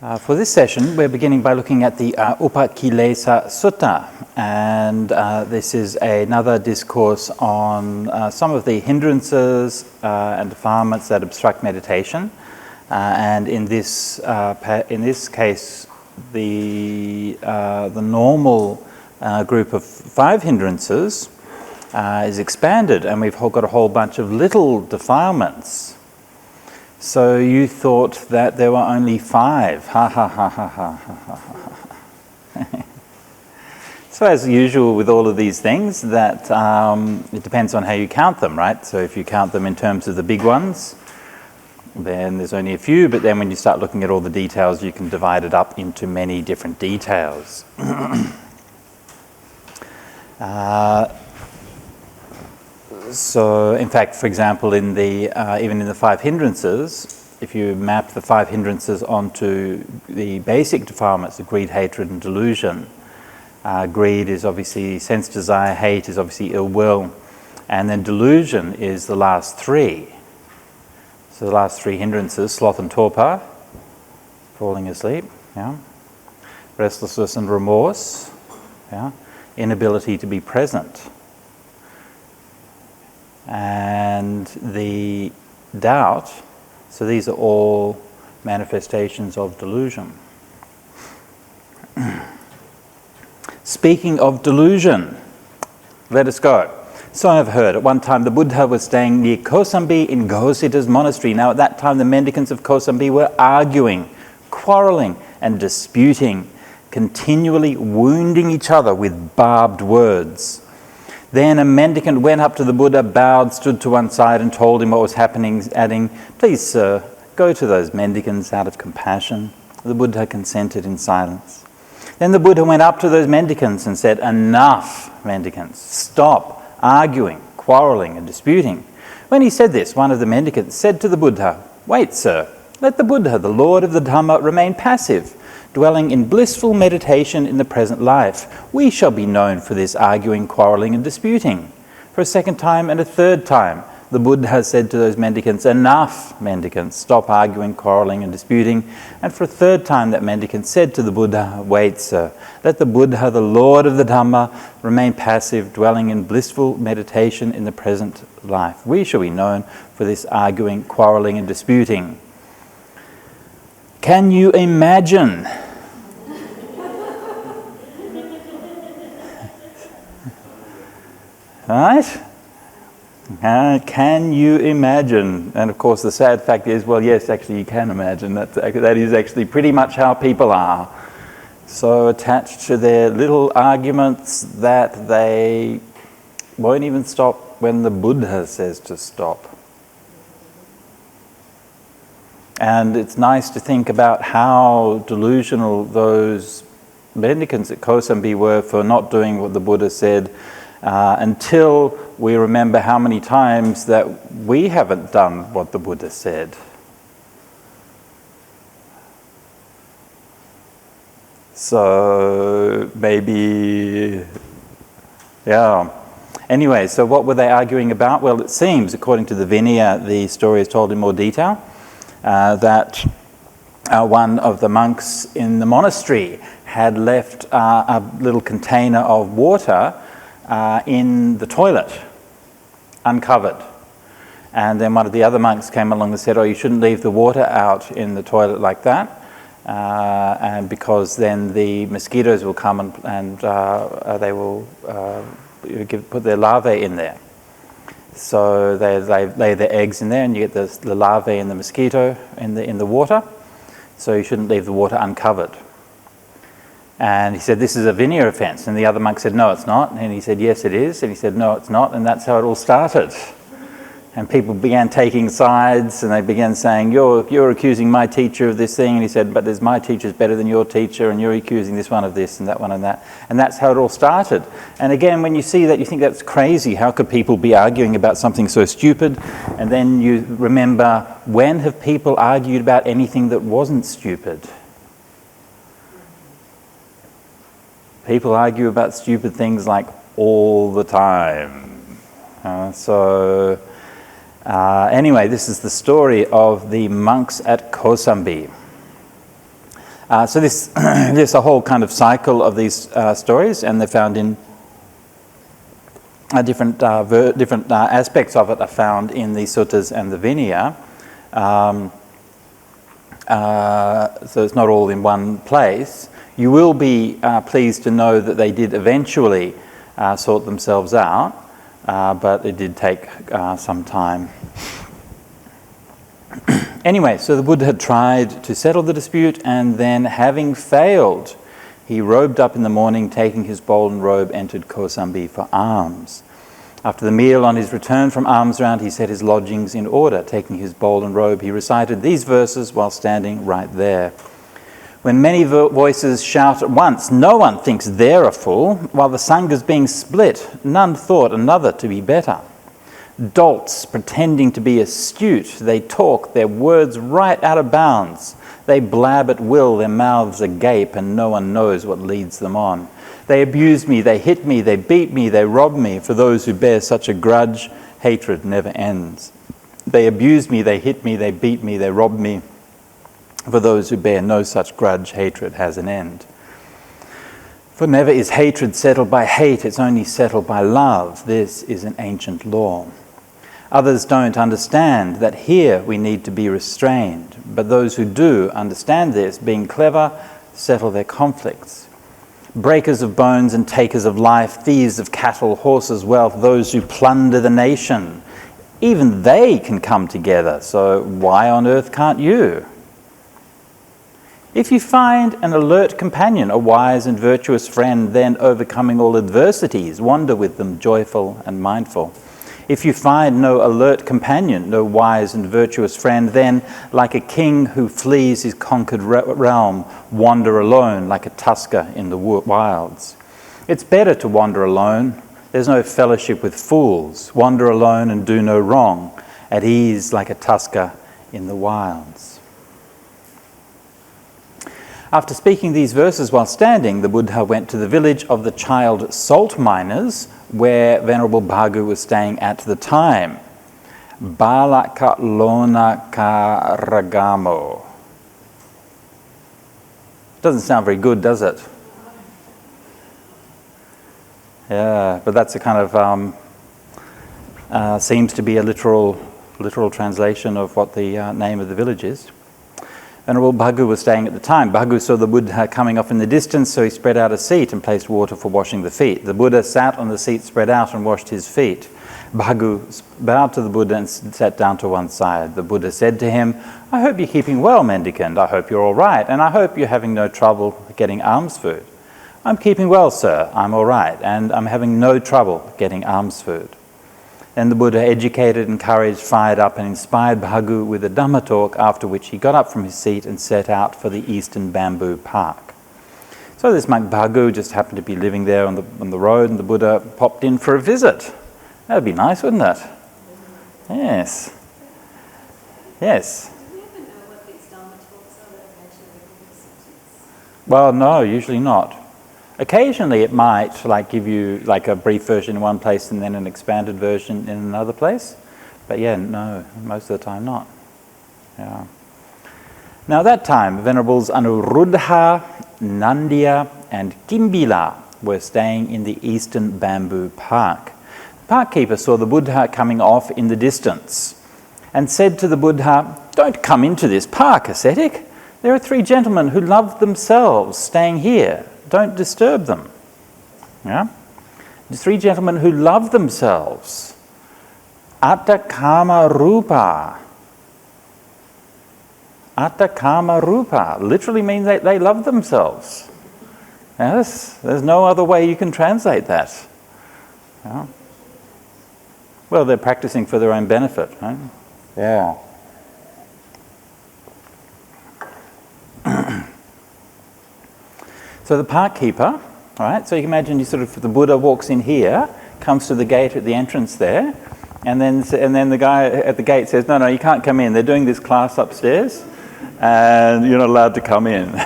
For this session, we're beginning by looking at the Upakilesa Sutta, and this is another discourse on some of the hindrances and defilements that obstruct meditation. And in this case, the normal group of 5 hindrances is expanded, and we've got a whole bunch of little defilements. So you thought that there were only 5. Ha ha ha ha ha ha ha. So as usual with all of these things, that it depends on how you count them, right? So if you count them in terms of the big ones, then there's only a few, but then when you start looking at all the details, you can divide it up into many different details. So, in fact, for example, in the even in the 5 hindrances, if you map the 5 hindrances onto the basic defilements of greed, hatred, and delusion, greed is obviously sense desire, hate is obviously ill will, and then delusion is the last 3. So the last 3 hindrances: sloth and torpor, falling asleep, restlessness and remorse, inability to be present. And the doubt, so these are all manifestations of delusion. Speaking of delusion, let us go. So I've heard, at one time the Buddha was staying near Kosambi in Ghosita's monastery. Now at that time the mendicants of Kosambi were arguing, quarrelling and disputing, continually wounding each other with barbed words. Then a mendicant went up to the Buddha, bowed, stood to one side and told him what was happening, adding, "Please, sir, go to those mendicants out of compassion." The Buddha consented in silence. Then the Buddha went up to those mendicants and said, "Enough, mendicants, stop arguing, quarrelling and disputing." When he said this, one of the mendicants said to the Buddha, "Wait, sir, let the Buddha, the Lord of the Dhamma, remain passive, dwelling in blissful meditation in the present life. We shall be known for this arguing, quarrelling and disputing." For a second time and a third time, the Buddha said to those mendicants, "Enough, mendicants, stop arguing, quarrelling and disputing." And for a third time that mendicant said to the Buddha, "Wait, sir, let the Buddha, the Lord of the Dhamma, remain passive, dwelling in blissful meditation in the present life. We shall be known for this arguing, quarrelling and disputing." Can you imagine? Right? Can you imagine? And of course the sad fact is, well, yes, actually you can imagine. That is actually pretty much how people are. So attached to their little arguments that they won't even stop when the Buddha says to stop. And it's nice to think about how delusional those mendicants at Kosambi were for not doing what the Buddha said, until we remember how many times that we haven't done what the Buddha said. So maybe, Anyway, so what were they arguing about? Well, it seems, according to the Vinaya, the story is told in more detail, that one of the monks in the monastery had left a little container of water in the toilet, uncovered. And then one of the other monks came along and said, "Oh, you shouldn't leave the water out in the toilet like that, and because then the mosquitoes will come and they will put their larvae in there. So they lay their eggs in there, and you get the larvae and the mosquito in the water. So you shouldn't leave the water uncovered." And he said, "This is a Vinaya offense." And the other monk said, "No, it's not." And he said, "Yes, it is." And he said, "No, it's not." And that's how it all started. And people began taking sides, and they began saying, "You're accusing my teacher of this thing." And he said, "But there's my teacher's better than your teacher, and you're accusing this one of this and that one of that." And that's how it all started. And again, when you see that, you think that's crazy. How could people be arguing about something so stupid? And then you remember, when have people argued about anything that wasn't stupid? People argue about stupid things like all the time. Anyway, this is the story of the monks at Kosambi. So there's a whole kind of cycle of these stories, and they're found in different aspects of it are found in the suttas and the Vinaya. So it's not all in one place. You will be pleased to know that they did eventually sort themselves out, but it did take some time. Anyway, so the Buddha had tried to settle the dispute, and then, having failed, he robed up in the morning, taking his bowl and robe, entered Kosambi for alms. After the meal, on his return from alms round, he set his lodgings in order. Taking his bowl and robe, he recited these verses while standing right there. When many voices shout at once, no one thinks they're a fool. While the Sangha's being split, none thought another to be better. Dolts, pretending to be astute, they talk their words right out of bounds. They blab at will, their mouths agape, and no one knows what leads them on. They abuse me, they hit me, they beat me, they rob me. For those who bear such a grudge, hatred never ends. They abuse me, they hit me, they beat me, they rob me. For those who bear no such grudge, hatred has an end. For never is hatred settled by hate, it's only settled by love. This is an ancient law. Others don't understand that here we need to be restrained, but those who do understand this, being clever, settle their conflicts. Breakers of bones and takers of life, thieves of cattle, horses, wealth, those who plunder the nation, even they can come together, so why on earth can't you? If you find an alert companion, a wise and virtuous friend, then overcoming all adversities, wander with them joyful and mindful. If you find no alert companion, no wise and virtuous friend, then, like a king who flees his conquered realm, wander alone like a tusker in the wilds. It's better to wander alone. There's no fellowship with fools. Wander alone and do no wrong, at ease like a tusker in the wilds. After speaking these verses while standing, the Buddha went to the village of the child salt miners, where Venerable Bhagu was staying at the time. Balaka Lona Karagamo. Doesn't sound very good, does it? Yeah, but that's a kind of seems to be a literal translation of what the name of the village is. Venerable Bhagu was staying at the time. Bhagu saw the Buddha coming off in the distance, so he spread out a seat and placed water for washing the feet. The Buddha sat on the seat spread out and washed his feet. Bhagu bowed to the Buddha and sat down to one side. The Buddha said to him, "I hope you're keeping well, mendicant. I hope you're all right, and I hope you're having no trouble getting alms food." "I'm keeping well, sir. I'm all right, and I'm having no trouble getting alms food." Then the Buddha educated, encouraged, fired up and inspired Bhagu with a Dhamma talk, after which he got up from his seat and set out for the Eastern Bamboo Park. So this monk Bhagu just happened to be living there on the road, and the Buddha popped in for a visit. That would be nice, wouldn't it? Yes. Yes. Do we ever know what these Dhamma talks are that are actually the Well, no, usually not. Occasionally it might give you like a brief version in one place and then an expanded version in another place. But yeah, no, most of the time not. Yeah. Now at that time, Venerables Anuruddha, Nandiya and Kimbila were staying in the Eastern Bamboo Park. The park keeper saw the Buddha coming off in the distance and said to the Buddha, "Don't come into this park, ascetic. There are 3 gentlemen who love themselves staying here. Don't disturb them." Yeah? The 3 gentlemen who love themselves. Atta kama rupa. Atta kama rupa literally means they love themselves. Yes, there's no other way you can translate that. Yeah. Well, they're practicing for their own benefit, right? Yeah. So the park keeper, right? So you can imagine the Buddha walks in here, comes to the gate at the entrance there, and then the guy at the gate says, "No, you can't come in. They're doing this class upstairs, and you're not allowed to come in."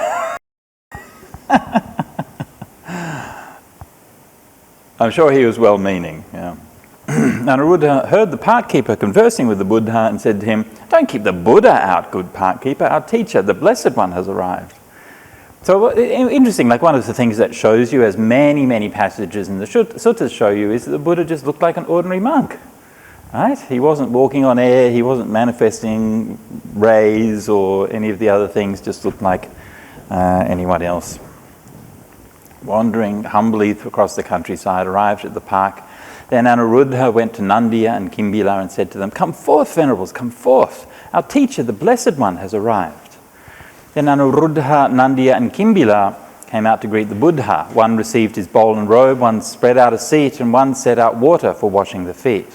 I'm sure he was well-meaning. Yeah. Anuruddha heard the park keeper conversing with the Buddha and said to him, "Don't keep the Buddha out, good park keeper. Our teacher, the Blessed One, has arrived." So interesting, like one of the things that shows you, as many, many passages in the suttas show you, is that the Buddha just looked like an ordinary monk. Right? He wasn't walking on air, he wasn't manifesting rays or any of the other things, just looked like anyone else. Wandering humbly across the countryside, arrived at the park. Then Anuruddha went to Nandiya and Kimbila and said to them, "Come forth, venerables, come forth. Our teacher, the Blessed One, has arrived." Then Anuruddha, Nandiya and Kimbila came out to greet the Buddha. One received his bowl and robe, one spread out a seat, and one set out water for washing the feet.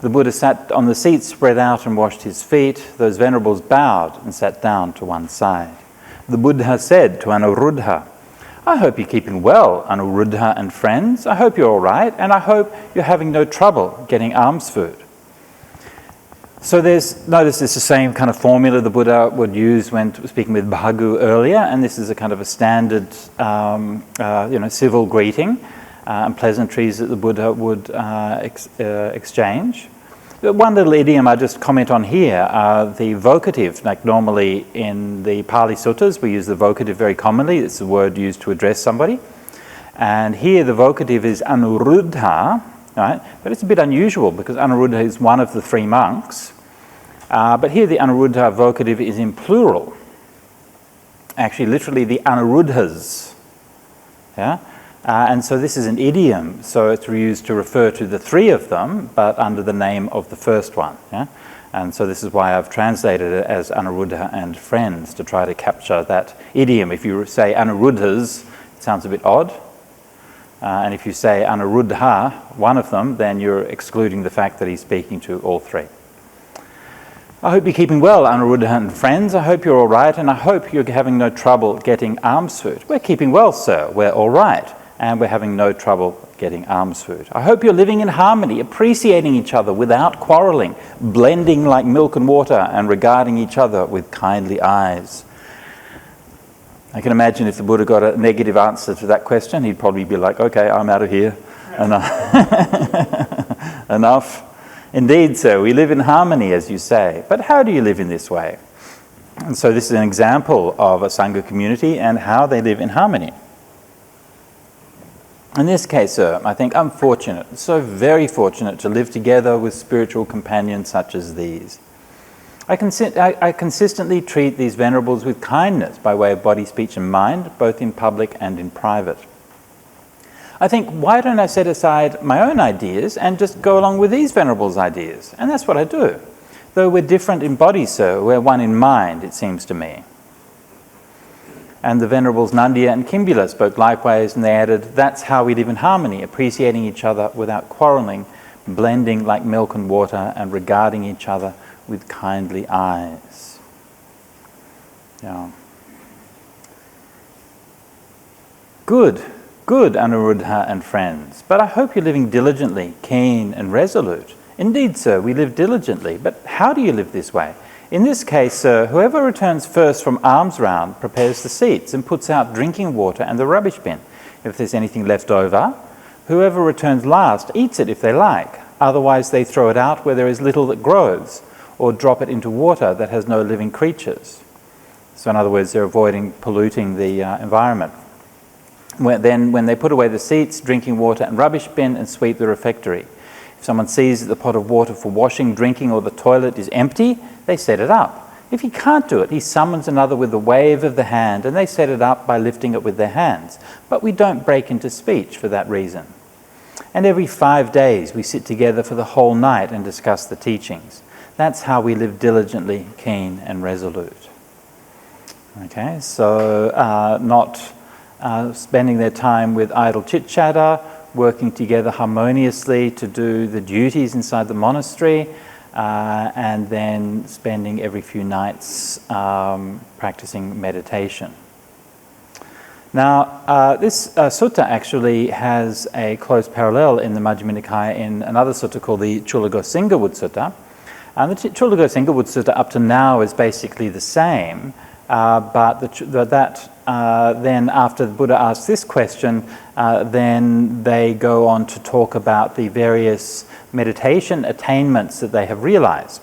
The Buddha sat on the seat, spread out, and washed his feet. Those venerables bowed and sat down to one side. The Buddha said to Anuruddha, "I hope you're keeping well, Anuruddha and friends. I hope you're all right, and I hope you're having no trouble getting alms food." So notice it's the same kind of formula the Buddha would use when speaking with Bhagu earlier, and this is a kind of a standard, civil greeting and pleasantries that the Buddha would exchange. One little idiom I just comment on here, the vocative. Like normally in the Pali Suttas, we use the vocative very commonly. It's a word used to address somebody. And here the vocative is Anuruddha, right? But it's a bit unusual because Anuruddha is one of the three monks. But here the Anuruddha vocative is in plural. Actually, literally the Anuruddhas. Yeah? And so this is an idiom, so it's used to refer to the three of them, but under the name of the first one. Yeah? And so this is why I've translated it as Anuruddha and friends, to try to capture that idiom. If you say Anuruddhas, it sounds a bit odd. And if you say Anuruddha, one of them, then you're excluding the fact that he's speaking to all three. I hope you're keeping well, Anuruddha and friends. I hope you're all right, and I hope you're having no trouble getting alms food. We're keeping well, sir. We're all right, and we're having no trouble getting alms food. I hope you're living in harmony, appreciating each other without quarrelling, blending like milk and water, and regarding each other with kindly eyes. I can imagine if the Buddha got a negative answer to that question, he'd probably be like, "Okay, I'm out of here. Enough. Indeed, sir, we live in harmony, as you say. But how do you live in this way?" And so this is an example of a Sangha community and how they live in harmony. In this case, sir, I think I'm fortunate, so very fortunate, to live together with spiritual companions such as these. I consistently treat these venerables with kindness by way of body, speech and mind, both in public and in private. I think, why don't I set aside my own ideas and just go along with these venerables' ideas? And that's what I do. Though we're different in body, sir, we're one in mind, it seems to me. And the venerables Nandiya and Kimbila spoke likewise, and they added, "That's how we live in harmony, appreciating each other without quarrelling, blending like milk and water, and regarding each other with kindly eyes." Yeah. Good, Anuruddha and friends, but I hope you're living diligently, keen and resolute. Indeed, sir, we live diligently, but how do you live this way? In this case, sir, whoever returns first from alms round prepares the seats and puts out drinking water and the rubbish bin. If there's anything left over, whoever returns last eats it if they like. Otherwise, they throw it out where there is little that grows, or drop it into water that has no living creatures. So in other words, they're avoiding polluting the environment. Then when they put away the seats, drinking water and rubbish bin, and sweep the refectory. If someone sees that the pot of water for washing, drinking or the toilet is empty, they set it up. If he can't do it, he summons another with a wave of the hand, and they set it up by lifting it with their hands. But we don't break into speech for that reason. And every 5 days we sit together for the whole night and discuss the teachings. That's how we live diligently, keen and resolute. Okay, so not spending their time with idle chit-chatter, working together harmoniously to do the duties inside the monastery, and then spending every few nights practicing meditation. Now, this sutta actually has a close parallel in the Majjhima Nikaya in another sutta called the Chulagosinghawut Sutta. And the Chulagosinghawut Sutta up to now is basically the same, but then after the Buddha asks this question, then they go on to talk about the various meditation attainments that they have realized.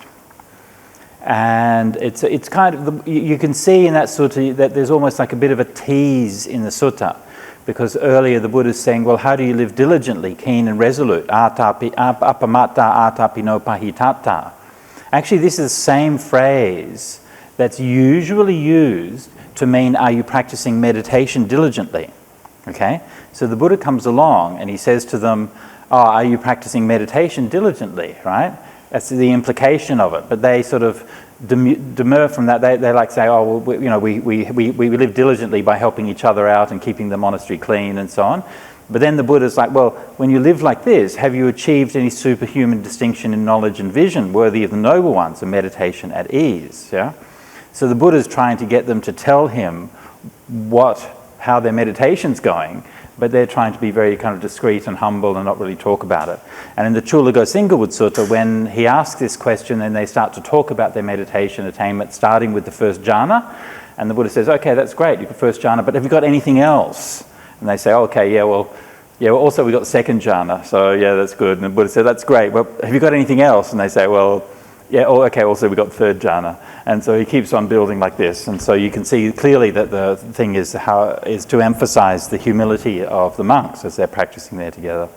And it's kind of, you can see in that sutta that there's almost like a bit of a tease in the sutta, because earlier the Buddha is saying, well, how do you live diligently, keen and resolute? Apamatta atapi no pahitatta. Actually, this is the same phrase that's usually used to mean, are you practicing meditation diligently? Okay? So the Buddha comes along and he says to them, oh, are you practicing meditation diligently, right? That's the implication of it. But they sort of demur from that. They like say, oh, well, we live diligently by helping each other out and keeping the monastery clean and so on. But then the Buddha's like, well, when you live like this, have you achieved any superhuman distinction in knowledge and vision worthy of the noble ones, a meditation at ease? Yeah. So the Buddha's trying to get them to tell him how their meditation's going, but they're trying to be very kind of discreet and humble and not really talk about it. And in the Chula-Gosinga-Wood Sutta, when he asks this question, then they start to talk about their meditation attainment, starting with the first jhana. And the Buddha says, okay, that's great, you got first jhana, but have you got anything else? And they say, oh, okay, well, also we got the second jhana, so yeah, that's good. And the Buddha said, that's great, well, have you got anything else? And they say, well, yeah, oh, okay, also we got third jhana. And so he keeps on building like this. And so you can see clearly that the thing is to emphasize the humility of the monks as they're practicing there together.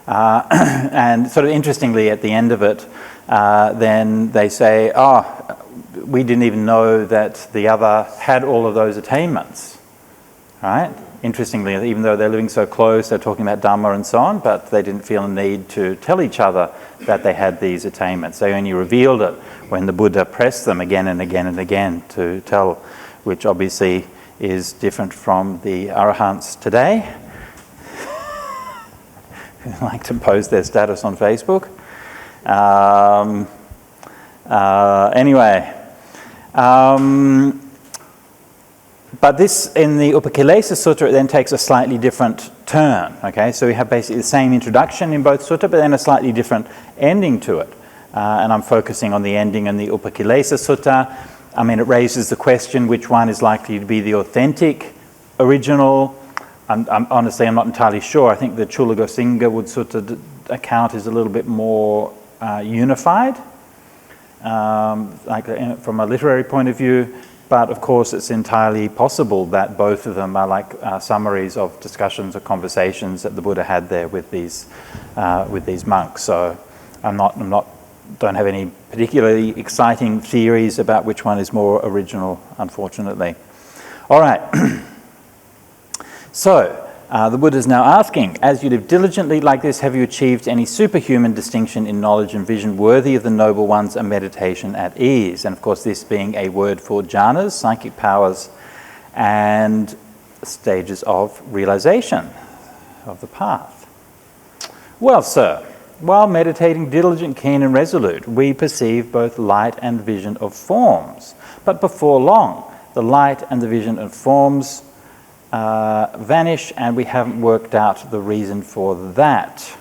And sort of interestingly, at the end of it, then they say, oh, we didn't even know that the other had all of those attainments, right? Interestingly, even though they're living so close, they're talking about Dhamma and so on, but they didn't feel a need to tell each other that they had these attainments. They only revealed it when the Buddha pressed them again and again and again to tell, which obviously is different from the Arahants today, who like to post their status on Facebook. Anyway. But this, in the Upakilesa Sutta, it then takes a slightly different turn. Okay, so we have basically the same introduction in both sutta, but then a slightly different ending to it. And I'm focusing on the ending in the Upakilesa Sutta. I mean, it raises the question, which one is likely to be the authentic, original? Honestly, I'm not entirely sure. I think the Chula-Gosinga-Wood Sutta account is a little bit more unified, from a literary point of view. But of course, it's entirely possible that both of them are like summaries of discussions or conversations that the Buddha had there with these monks. So don't have any particularly exciting theories about which one is more original, unfortunately. All right. So the Buddha is now asking, as you live diligently like this, have you achieved any superhuman distinction in knowledge and vision worthy of the noble ones, a meditation at ease? And of course, this being a word for jhanas, psychic powers, and stages of realization of the path. Well, sir, while meditating diligent, keen, and resolute, we perceive both light and vision of forms. But before long, the light and the vision of forms vanish, and we haven't worked out the reason for that.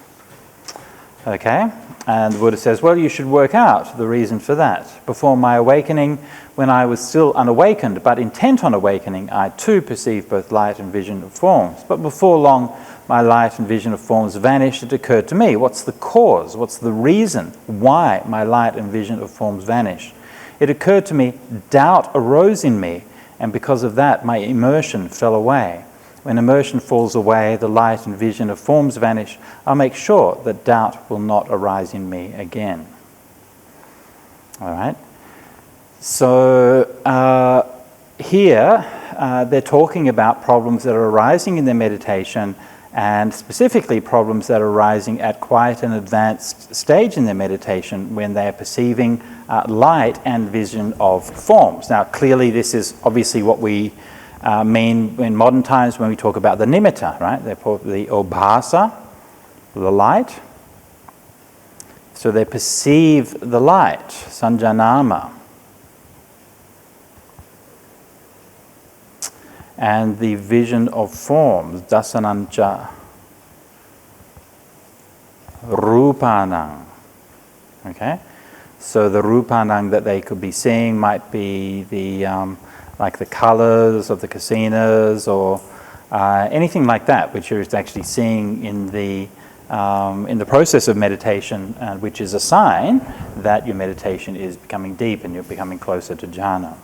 Okay? And the Buddha says, well, you should work out the reason for that. Before my awakening, when I was still unawakened, but intent on awakening, I too perceived both light and vision of forms. But before long, my light and vision of forms vanished. It occurred to me, what's the cause? What's the reason why my light and vision of forms vanished? It occurred to me, doubt arose in me, and because of that, my immersion fell away. When immersion falls away, the light and vision of forms vanish. I'll make sure that doubt will not arise in me again. All right. So here, they're talking about problems that are arising in their meditation, and specifically problems that are arising at quite an advanced stage in their meditation when they are perceiving light and vision of forms. Now, clearly this is obviously what we mean in modern times when we talk about the nimitta, right? They're the obhasa, the light. So they perceive the light, sanjanama. And the vision of forms, dasanancha, rupanang. Okay, so the rupanang that they could be seeing might be the like the colors of the kasinas or anything like that, which you're actually seeing in the process of meditation, which is a sign that your meditation is becoming deep and you're becoming closer to jhana.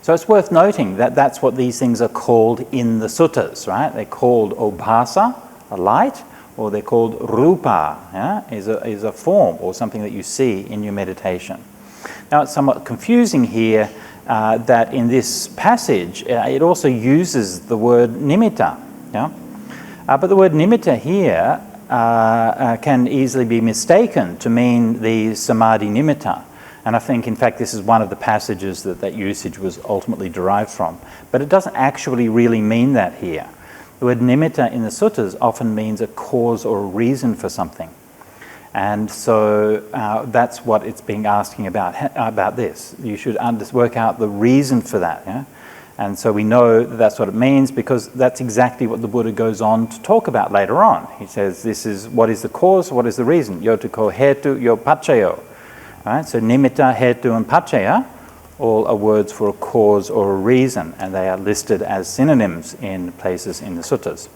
So it's worth noting that that's what these things are called in the suttas, right? They're called obhasa, a light, or they're called rupa, is a form or something that you see in your meditation. Now it's somewhat confusing here that in this passage it also uses the word nimitta, but the word nimitta here can easily be mistaken to mean the samadhi nimitta. And I think, in fact, this is one of the passages that usage was ultimately derived from. But it doesn't actually really mean that here. The word nimitta in the suttas often means a cause or a reason for something. And so that's what it's being asking about this. You should work out the reason for that. Yeah? And so we know that's what it means because that's exactly what the Buddha goes on to talk about later on. He says, this is what is the cause, what is the reason? Yotako hetu, yo pachayo. Right? So nimitta, hetu, and paccaya all are words for a cause or a reason, and they are listed as synonyms in places in the suttas.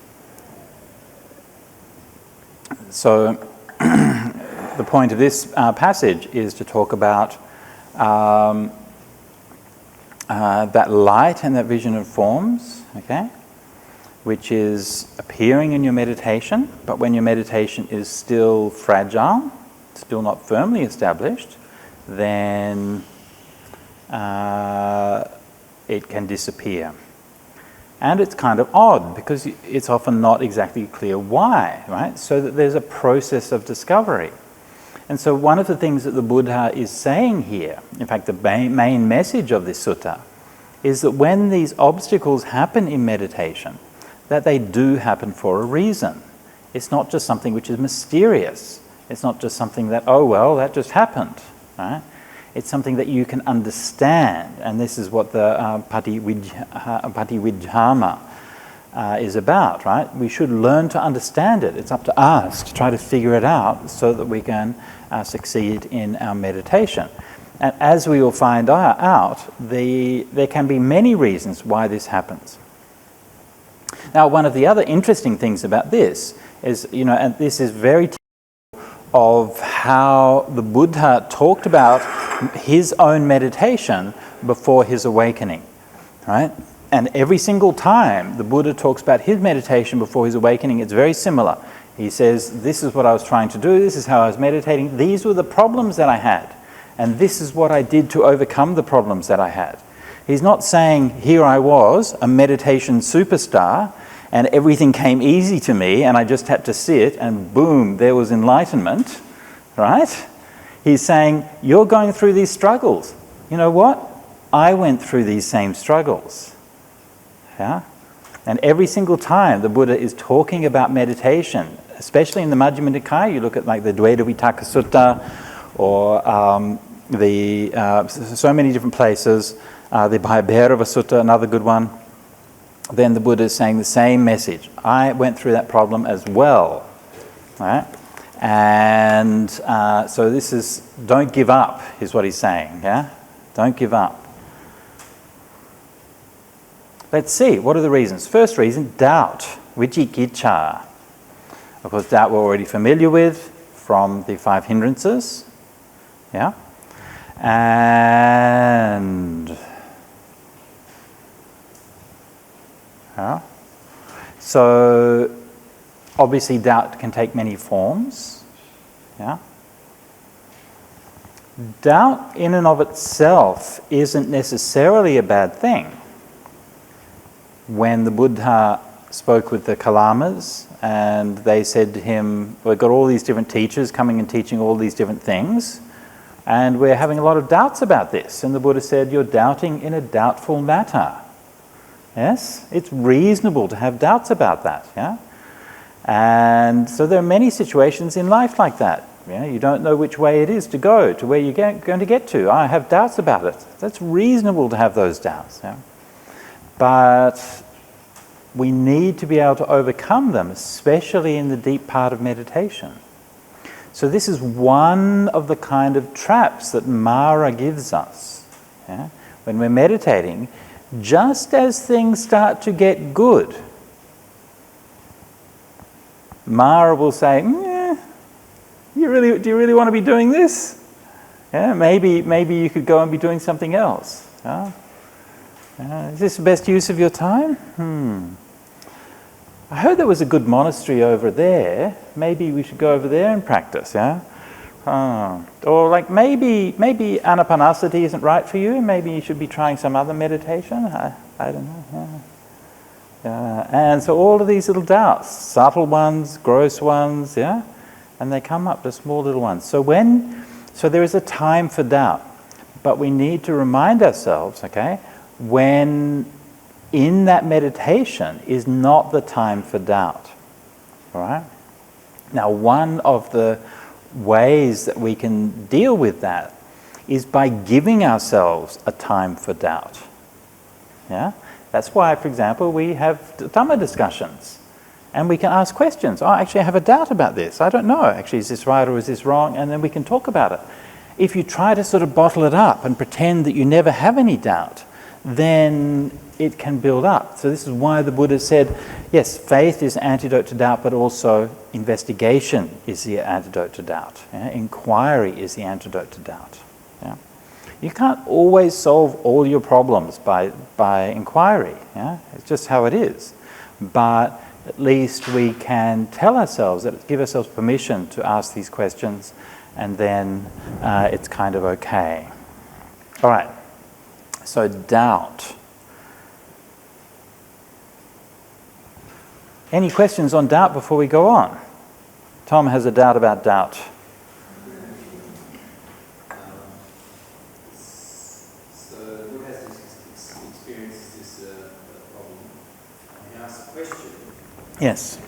So the point of this passage is to talk about that light and that vision of forms, okay, which is appearing in your meditation, but when your meditation is still fragile, still not firmly established, then it can disappear. And it's kind of odd because it's often not exactly clear why, right? So that there's a process of discovery. And so one of the things that the Buddha is saying here, in fact the main message of this sutta, is that when these obstacles happen in meditation, that they do happen for a reason. It's not just something which is mysterious. It's not just something that, oh well, that just happened. Right? It's something that you can understand, and this is what the pativijhama is about, right? We should learn to understand it. It's up to us to try to figure it out so that we can succeed in our meditation. And as we will find out, there can be many reasons why this happens. Now, one of the other interesting things about this is, and this is very of how the Buddha talked about his own meditation before his awakening, right? And every single time the Buddha talks about his meditation before his awakening, it's very similar. He says, this is what I was trying to do, this is how I was meditating, these were the problems that I had, and this is what I did to overcome the problems that I had. He's not saying, here I was, a meditation superstar, and everything came easy to me and I just had to sit and boom, there was enlightenment, right? He's saying, you're going through these struggles. You know what? I went through these same struggles. Yeah? And every single time the Buddha is talking about meditation, especially in the Majjhima Nikaya, you look at like the Dveda Vitaka Sutta or so many different places, the Bhayabhairava Sutta, another good one, then the Buddha is saying the same message. I went through that problem as well, right? And so this is, don't give up, is what he's saying, yeah? Don't give up. Let's see, what are the reasons? First reason, doubt, vicikicca. Of course, doubt we're already familiar with from the 5 hindrances, yeah? And so obviously doubt can take many forms. Yeah? Doubt in and of itself isn't necessarily a bad thing. When the Buddha spoke with the Kalamas and they said to him, we've got all these different teachers coming and teaching all these different things and we're having a lot of doubts about this. And the Buddha said, you're doubting in a doubtful matter. Yes, it's reasonable to have doubts about that. Yeah, and so there are many situations in life like that. You don't know which way it is to go, to where you're going to get to. I have doubts about it. That's reasonable to have those doubts. Yeah? But we need to be able to overcome them, especially in the deep part of meditation. So this is one of the kind of traps that Mara gives us. Yeah? When we're meditating, just as things start to get good, Mara will say, do you really want to be doing this? Yeah, maybe you could go and be doing something else. Yeah? Is this the best use of your time? I heard there was a good monastery over there. Maybe we should go over there and practice, yeah? Or like maybe anapanasati isn't right for you. Maybe you should be trying some other meditation. I don't know. Yeah. And so all of these little doubts, subtle ones, gross ones, yeah? And they come up, the small little ones. So there is a time for doubt. But we need to remind ourselves, okay, when in that meditation is not the time for doubt. All right? Now, one of the ways that we can deal with that is by giving ourselves a time for doubt. Yeah? That's why, for example, we have Dhamma discussions. And we can ask questions. Oh, actually, I have a doubt about this. I don't know. Actually, is this right or is this wrong? And then we can talk about it. If you try to sort of bottle it up and pretend that you never have any doubt, then it can build up. So this is why the Buddha said, yes, faith is antidote to doubt, but also investigation is the antidote to doubt. Yeah? Inquiry is the antidote to doubt. Yeah? You can't always solve all your problems by inquiry. Yeah? It's just how it is. But at least we can tell ourselves, give ourselves permission to ask these questions, and then it's kind of okay. All right. So doubt. Any questions on doubt before we go on? Tom has a doubt about doubt. So who has this experience this problem? He asks a question. Yes. And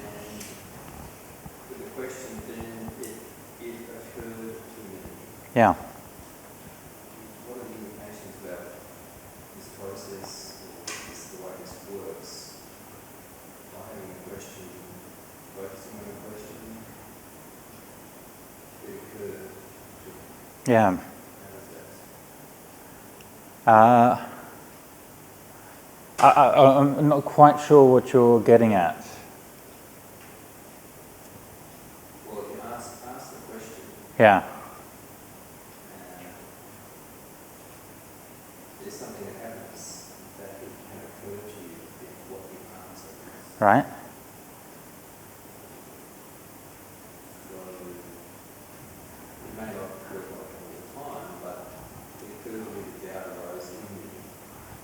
with the question, then it occurred to me. Yeah. What are the implications about this process, or the way this works? By having a question, focusing on a question, it occurred to Yeah. how does that? I'm not quite sure what you're getting at. Well, if you ask the question, Yeah. there's something that happens that it can occur to you if what you answer. Right. So it may not work like all the time, but it could be doubt arose in you.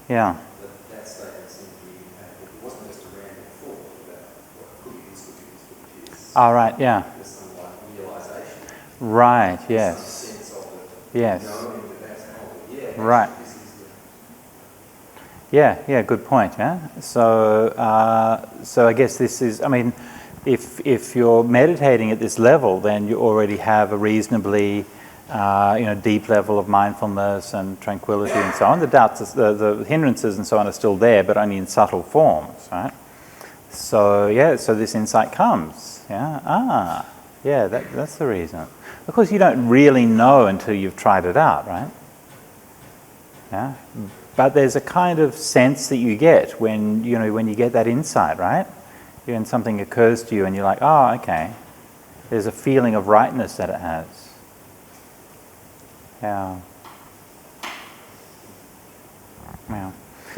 Yeah. But that statement seemed to be impactful. It wasn't just a random thought about what could be this, could be this, could be this. All right. Yeah. There's some like realization. Right. Some Yes. sense of it. Yes. Knowing that that's, oh, yeah, Right. actually this is the... Yeah. Good point. Yeah. So I guess this is. I mean, if you're meditating at this level, then you already have a reasonably, deep level of mindfulness and tranquility and so on. The doubts, the hindrances and so on are still there, but only in subtle forms, right? So so this insight comes. Yeah. That's the reason. Of course, you don't really know until you've tried it out, right? Yeah. But there's a kind of sense that you get when you get that insight, right? When something occurs to you and you're like, oh, okay. There's a feeling of rightness that it has. Yeah.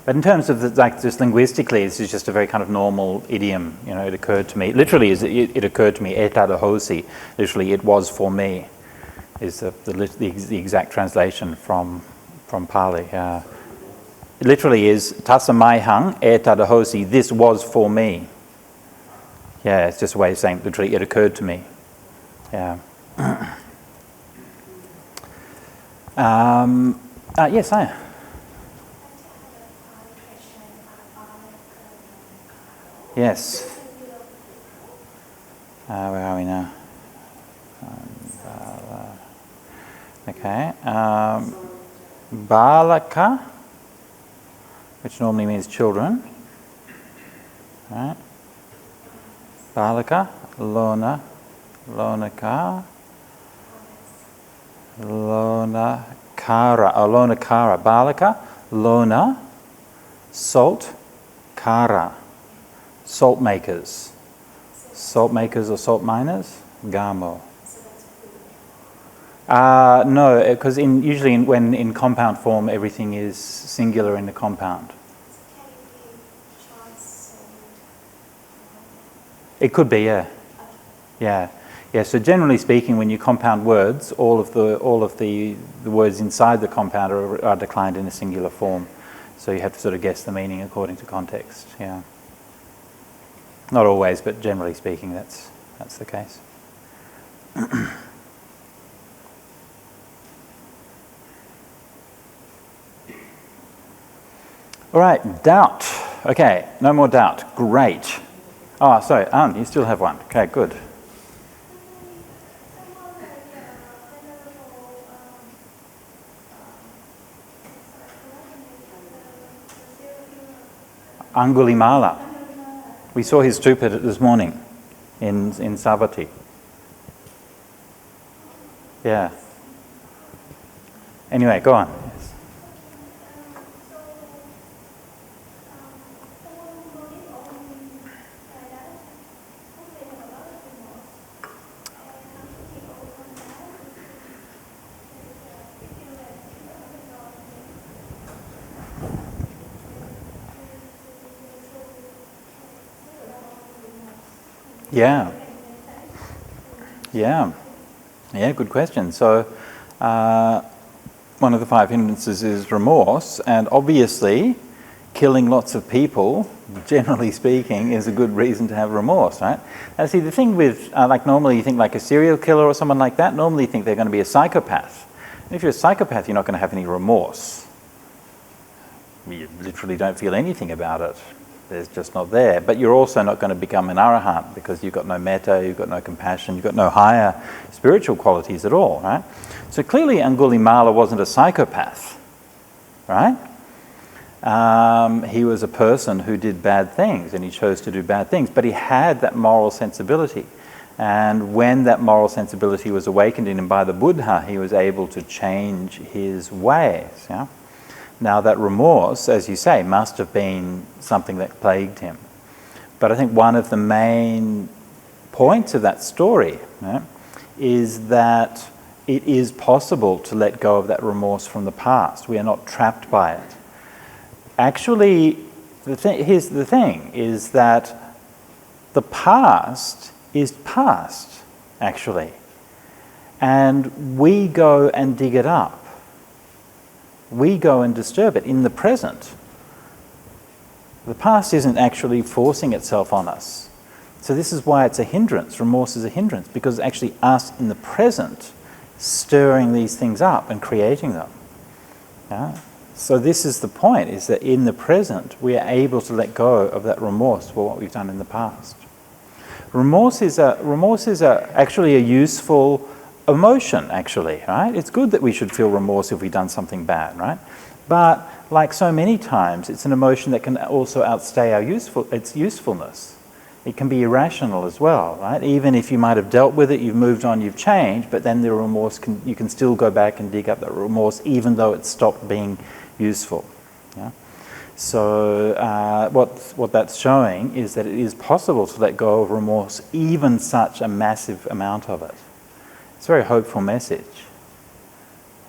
But in terms of just linguistically, this is just a very kind of normal idiom. It occurred to me. Literally, it occurred to me. Etada hosi. Literally, it was for me. Is the exact translation from Pali. It literally is tasamaihang etada hosi. This was for me. Yeah, it's just a way of saying literally it occurred to me. Yeah. Yes, I. Yes. Where are we now? Okay. Balaka, which normally means children. Right. Balaka, lona, lonaka, lonakara, lonakara. Balaka, lona, salt, kara. Salt makers or salt miners, gamo. No, because usually when in compound form, everything is singular in the compound. It could be, yeah. Yeah. So generally speaking, when you compound words, all of the words inside the compound are declined in a singular form. So you have to sort of guess the meaning according to context. Yeah. Not always, but generally speaking, that's the case. All right, doubt. Okay, no more doubt. Great. Oh, sorry, you still have one. Okay, good. Angulimala. We saw his stupa this morning in Savatthi. Yeah. Anyway, go on. Yes. Yeah, good question. So one of the 5 hindrances is remorse, and obviously killing lots of people, generally speaking, is a good reason to have remorse, right? Now see, the thing with, like normally you think like a serial killer or someone like that, normally you think they're going to be a psychopath. And if you're a psychopath, you're not going to have any remorse. You literally don't feel anything about it. There's just not there. But you're also not going to become an arahant because you've got no metta, you've got no compassion, you've got no higher spiritual qualities at all, right? So clearly Angulimala wasn't a psychopath, right? He was a person who did bad things and he chose to do bad things, but he had that moral sensibility. And when that moral sensibility was awakened in him by the Buddha, he was able to change his ways, yeah? Now that remorse, as you say, must have been something that plagued him. But I think one of the main points of that story, right, is that it is possible to let go of that remorse from the past. We are not trapped by it. Actually, here's the thing, is that the past is past, actually. And we go and dig it up. We go and disturb it in the present. The past isn't actually forcing itself on us. So this is why it's a hindrance. Remorse is a hindrance, because it's actually us in the present stirring these things up and creating them. Yeah? So this is the point, is that in the present we are able to let go of that remorse for what we've done in the past. Remorse is actually a useful emotion, actually, right? It's good that we should feel remorse if we've done something bad, right? But like so many times, it's an emotion that can also outstay its usefulness. It can be irrational as well, right? Even if you might have dealt with it, you've moved on, you've changed, but then the remorse you can still go back and dig up that remorse, even though it stopped being useful. Yeah? So what that's showing is that it is possible to let go of remorse, even such a massive amount of it. It's a very hopeful message.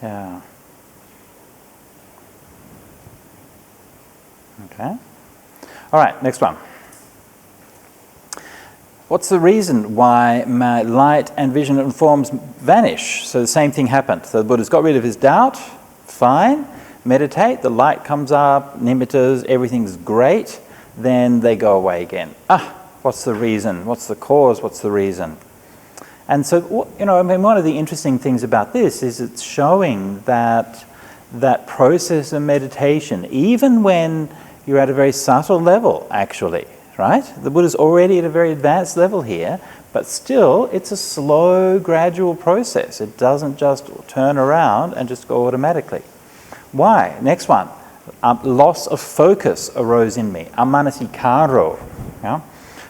Yeah. Okay. All right, next one. What's the reason why my light and vision and forms vanish? So the same thing happened. So the Buddha's got rid of his doubt. Fine. Meditate. The light comes up, nimittas, everything's great. Then they go away again. What's the reason? What's the cause? What's the reason? And so, one of the interesting things about this is it's showing that that process of meditation, even when you're at a very subtle level, actually, right? The Buddha's already at a very advanced level here, but still, it's a slow, gradual process. It doesn't just turn around and just go automatically. Why? Next one. Loss of focus arose in me. Amanasikaro. Yeah?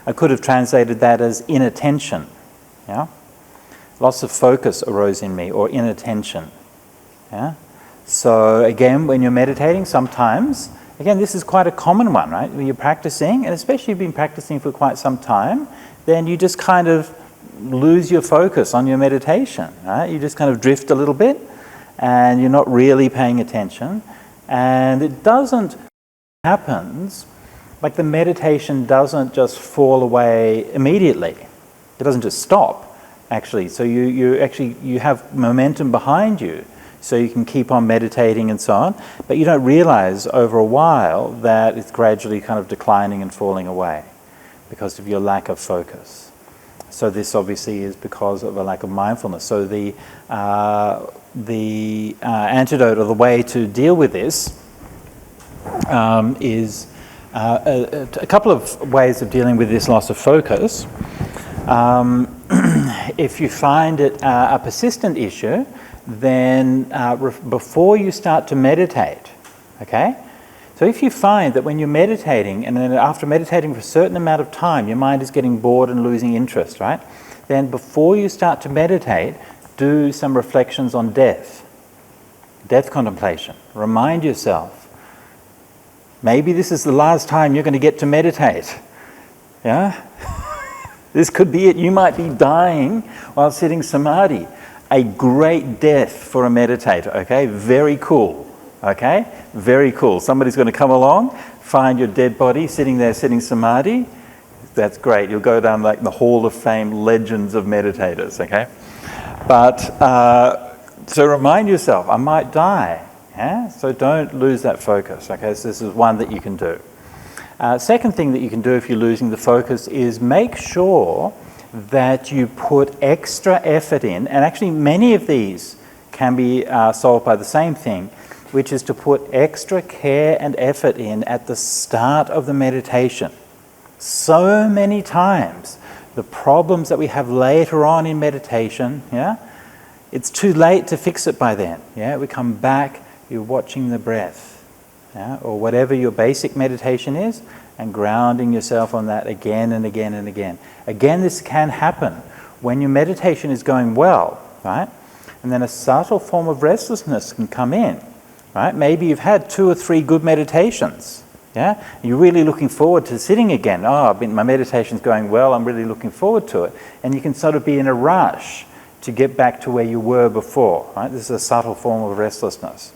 I could have translated that as inattention. Yeah? Loss of focus arose in me, or inattention. Yeah? So again, when you're meditating, sometimes, again, this is quite a common one, right? When you're practicing, and especially if you've been practicing for quite some time, then you just kind of lose your focus on your meditation, right? You just kind of drift a little bit and you're not really paying attention. And it doesn't happens, like the meditation doesn't just fall away immediately. It doesn't just stop, actually. So you have momentum behind you, so you can keep on meditating and so on, but you don't realize over a while that it's gradually kind of declining and falling away because of your lack of focus. So this obviously is because of a lack of mindfulness. So the antidote, or the way to deal with this, is a couple of ways of dealing with this loss of focus. If you find it a persistent issue, then before you start to meditate, okay? So if you find that when you're meditating, and then after meditating for a certain amount of time, your mind is getting bored and losing interest, right? Then before you start to meditate, do some reflections on death contemplation. Remind yourself, maybe this is the last time you're going to get to meditate, yeah? This could be it. You might be dying while sitting samadhi. A great death for a meditator, okay? Very cool, okay? Very cool. Somebody's going to come along, find your dead body sitting there sitting samadhi. That's great. You'll go down like the Hall of Fame legends of meditators, okay? But, so remind yourself, I might die, yeah? So don't lose that focus, okay? So this is one that you can do. Second thing that you can do if you're losing the focus is make sure that you put extra effort in, and actually many of these can be solved by the same thing, which is to put extra care and effort in at the start of the meditation. So many times, the problems that we have later on in meditation, yeah, it's too late to fix it by then. Yeah, we come back, you're watching the breath, yeah, or whatever your basic meditation is, and grounding yourself on that again and again and again. Again, this can happen when your meditation is going well, right? And then a subtle form of restlessness can come in, right? Maybe you've had 2 or 3 good meditations, yeah? You're really looking forward to sitting again. Oh, my meditation's going well, I'm really looking forward to it. And you can sort of be in a rush to get back to where you were before, right? This is a subtle form of restlessness.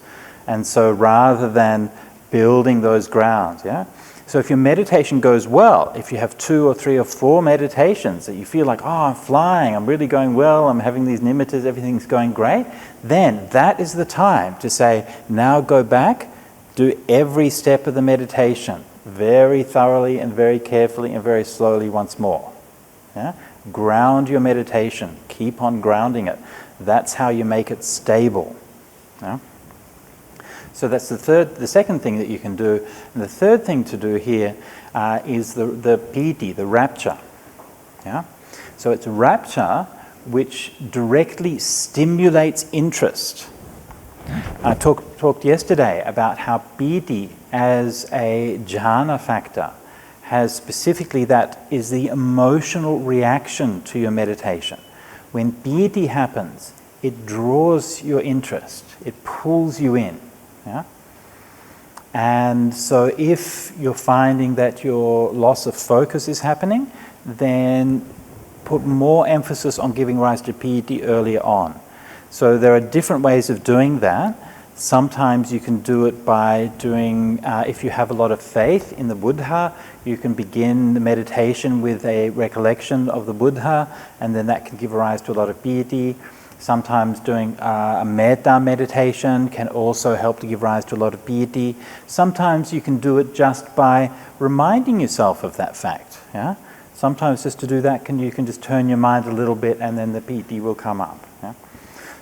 And so rather than building those grounds, yeah? So if your meditation goes well, if you have 2 or 3 or 4 meditations that you feel like, oh, I'm flying, I'm really going well, I'm having these nimittas, everything's going great, then that is the time to say, now go back, do every step of the meditation very thoroughly and very carefully and very slowly once more. Yeah? Ground your meditation, keep on grounding it. That's how you make it stable. Yeah? So that's the second thing that you can do. And the third thing to do here is the piti, the rapture. Yeah? So it's rapture which directly stimulates interest. I talked yesterday about how piti as a jhana factor has specifically that is the emotional reaction to your meditation. When piti happens, it draws your interest, it pulls you in. Yeah? And so if you're finding that your loss of focus is happening, then put more emphasis on giving rise to piti earlier on. So there are different ways of doing that. Sometimes you can do it by doing, if you have a lot of faith in the Buddha, you can begin the meditation with a recollection of the Buddha, and then that can give rise to a lot of piti. Sometimes doing a metta meditation can also help to give rise to a lot of piti. Sometimes you can do it just by reminding yourself of that fact. Yeah? Sometimes just to do that, you can just turn your mind a little bit and then the piti will come up. Yeah?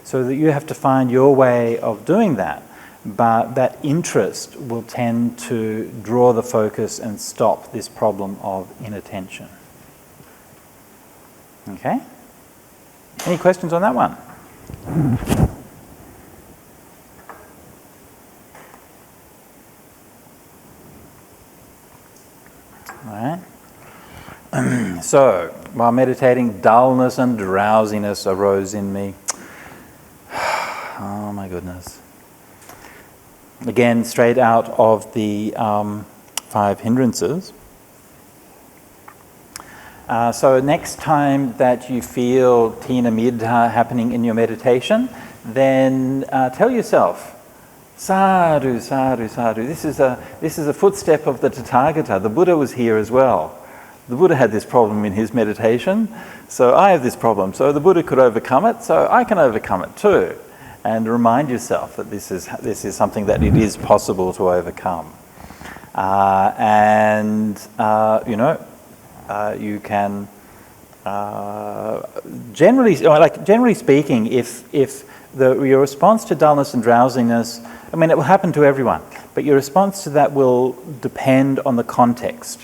So that you have to find your way of doing that. But that interest will tend to draw the focus and stop this problem of inattention. Okay? Any questions on that one? All right. So, while meditating, dullness and drowsiness arose in me. Oh my goodness. Again, straight out of the 5 hindrances. So next time that you feel tina middha happening in your meditation, then tell yourself, sadhu, sadhu, sadhu. This is a footstep of the Tathagata. The Buddha was here as well. The Buddha had this problem in his meditation, so I have this problem. So the Buddha could overcome it, so I can overcome it too. And remind yourself that this is something that it is possible to overcome. You can generally speaking, if your response to dullness and drowsiness, I mean, it will happen to everyone, but your response to that will depend on the context.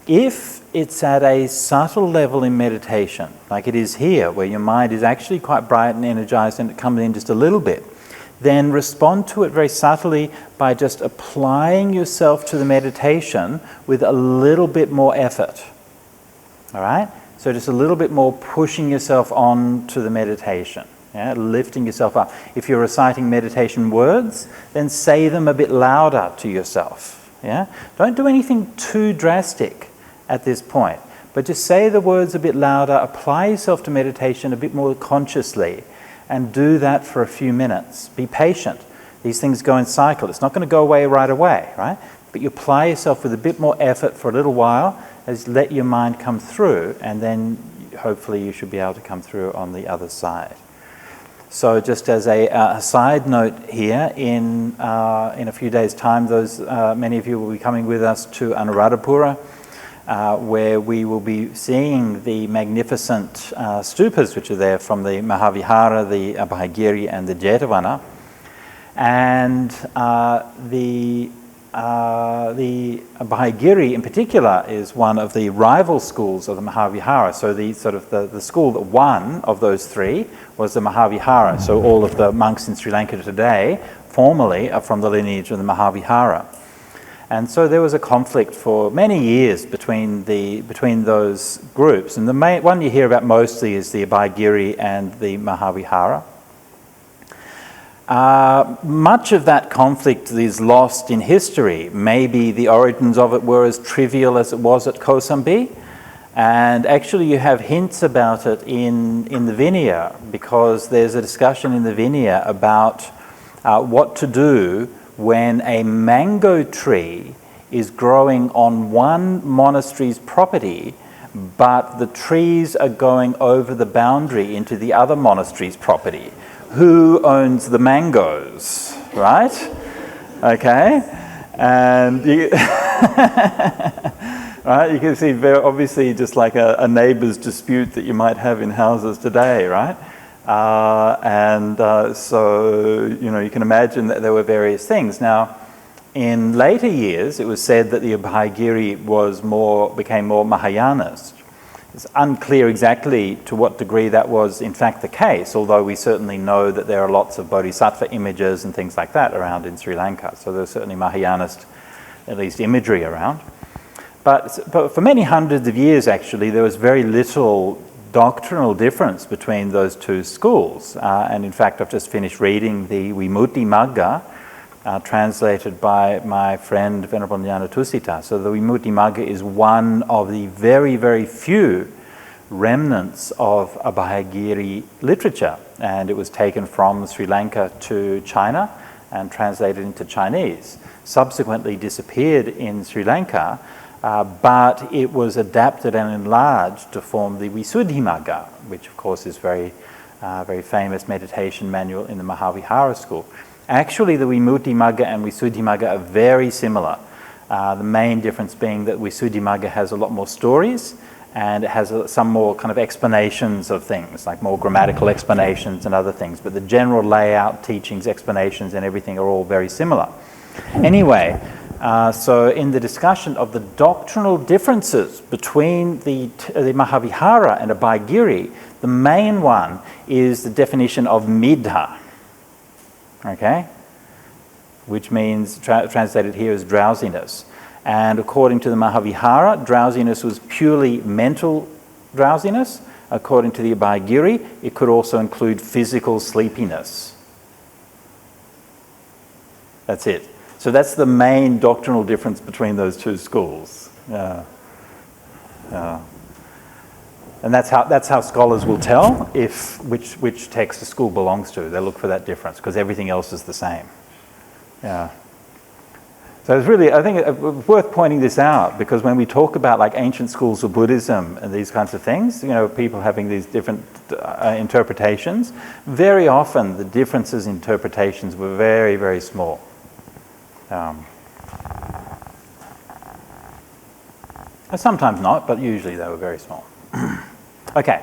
If it's at a subtle level in meditation, like it is here, where your mind is actually quite bright and energized and it comes in just a little bit, then respond to it very subtly by just applying yourself to the meditation with a little bit more effort. All right? So just a little bit more pushing yourself on to the meditation, lifting yourself up. If you're reciting meditation words, then say them a bit louder to yourself. Don't do anything too drastic at this point, but just say the words a bit louder, apply yourself to meditation a bit more consciously, and do that for a few minutes. Be patient. These things go in cycle. It's not going to go away right away, right? But you apply yourself with a bit more effort for a little while, as let your mind come through, and then hopefully you should be able to come through on the other side. So just as a side note here, in a few days' time, many of you will be coming with us to Anuradhapura, where we will be seeing the magnificent stupas which are there from the Mahavihara, the Abhayagiri and the Jetavana. And the Abhayagiri in particular is one of the rival schools of the Mahavihara. So the school that won of those three was the Mahavihara. So all of the monks in Sri Lanka today formally are from the lineage of the Mahavihara. And so there was a conflict for many years between those groups. And the main one you hear about mostly is the Abhayagiri and the Mahavihara. Much of that conflict is lost in history. Maybe the origins of it were as trivial as it was at Kosambi. And actually you have hints about it in the Vinaya, because there's a discussion in the Vinaya about what to do when a mango tree is growing on one monastery's property, but the trees are going over the boundary into the other monastery's property. Who owns the mangoes, right? Okay, and you, right, you can see very obviously just like a neighbour's dispute that you might have in houses today, right? So you can imagine that there were various things. Now, in later years, it was said that the Abhayagiri became more Mahayanist. It's unclear exactly to what degree that was in fact the case, although we certainly know that there are lots of bodhisattva images and things like that around in Sri Lanka. So there's certainly Mahayanist, at least imagery around. But for many hundreds of years, actually, there was very little doctrinal difference between those two schools. And in fact, I've just finished reading the Vimutthi Magga, translated by my friend Venerable Jnanatusita. So the Vimutthi Magga is one of the very, very few remnants of Abhayagiri literature, and it was taken from Sri Lanka to China and translated into Chinese. Subsequently disappeared in Sri Lanka, but it was adapted and enlarged to form the Visuddhi Magga, which of course is very famous meditation manual in the Mahavihara school. Actually, the Vimutthi Magga and Visuddhi Magga are very similar. The main difference being that Visuddhi Magga has a lot more stories, and it has some more kind of explanations of things, like more grammatical explanations and other things. But the general layout, teachings, explanations, and everything are all very similar. Anyway, so in the discussion of the doctrinal differences between the Mahavihara and Abhayagiri, the main one is the definition of middha. Okay, which means translated here as drowsiness. And according to the Mahavihara, drowsiness was purely mental drowsiness. According to the Abhayagiri, it could also include physical sleepiness. That's it. So that's the main doctrinal difference between those two schools. And that's how scholars will tell which text a school belongs to. They look for that difference because everything else is the same. Yeah. So it's really, I think it's worth pointing this out, because when we talk about like ancient schools of Buddhism and these kinds of things, people having these different interpretations, very often the differences in interpretations were very, very small. Sometimes not, but usually they were very small. Okay.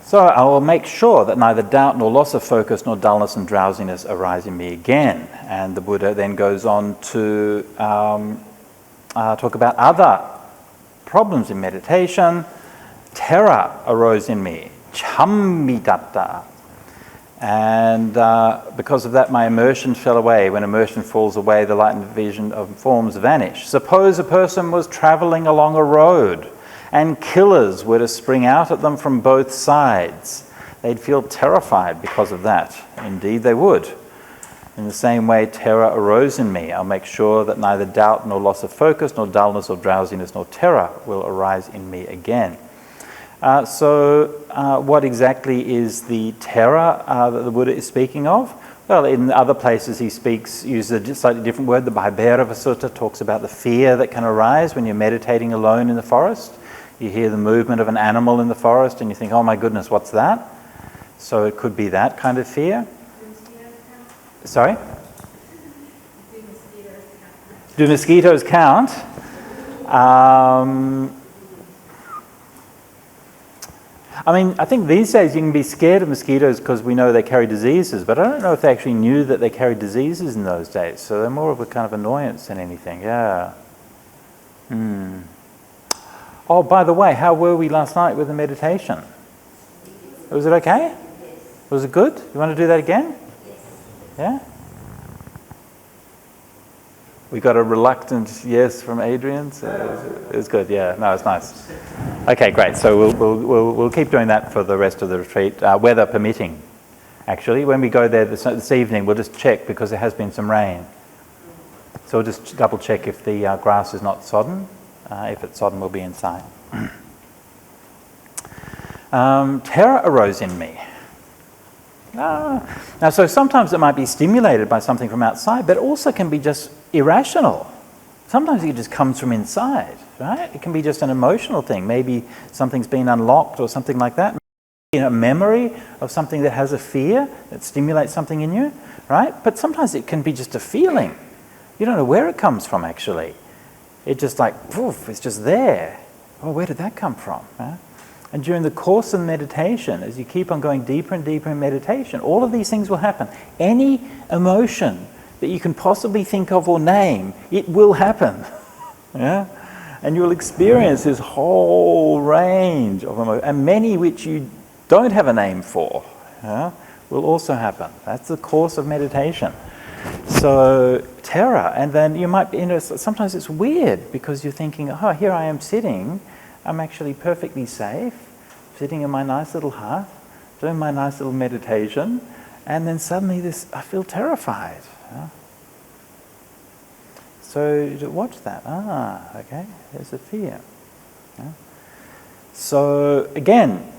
So I will make sure that neither doubt nor loss of focus nor dullness and drowsiness arise in me again. And the Buddha then goes on to talk about other problems in meditation. Terror arose in me, chammidatta. And because of that, my immersion fell away. When immersion falls away, the light and vision of forms vanish. Suppose a person was travelling along a road and killers were to spring out at them from both sides. They'd feel terrified because of that. Indeed, they would. In the same way, terror arose in me. I'll make sure that neither doubt nor loss of focus, nor dullness or drowsiness, nor terror will arise in me again. So what exactly is the terror that the Buddha is speaking of? Well, in other places he uses a slightly different word. The Bhayabhava Sutta talks about the fear that can arise when you're meditating alone in the forest. You hear the movement of an animal in the forest and you think, oh my goodness, what's that? So it could be that kind of fear. Sorry? Do mosquitoes count? I think these days you can be scared of mosquitoes because we know they carry diseases, but I don't know if they actually knew that they carried diseases in those days. So they're more of a kind of annoyance than anything, yeah. Oh, by the way, how were we last night with the meditation? Was it okay? Was it good? You want to do that again? Yeah? We got a reluctant yes from Adrian, so it was good, yeah. No, it's nice. Okay, great. So we'll keep doing that for the rest of the retreat, weather permitting. Actually, when we go there this evening, we'll just check because there has been some rain. So we'll just double check if the grass is not sodden. If it's sodden, we'll be inside. Terror arose in me. Now, so sometimes it might be stimulated by something from outside, but it also can be just irrational. Sometimes it just comes from inside, right? It can be just an emotional thing. Maybe something's been unlocked or something like that. Maybe a memory of something that has a fear that stimulates something in you, right? But sometimes it can be just a feeling. You don't know where it comes from, actually. It just like, poof, it's just there. Oh, where did that come from? Huh? And during the course of meditation, as you keep on going deeper and deeper in meditation, all of these things will happen. Any emotion that you can possibly think of or name, it will happen. Yeah? And you'll experience this whole range of emotions, and many which you don't have a name for, will also happen. That's the course of meditation. So terror, and then you might be, sometimes it's weird because you're thinking, oh, here I am sitting, I'm actually perfectly safe, sitting in my nice little hut, doing my nice little meditation, and then suddenly I feel terrified. So you watch that. Okay, there's a fear. So again,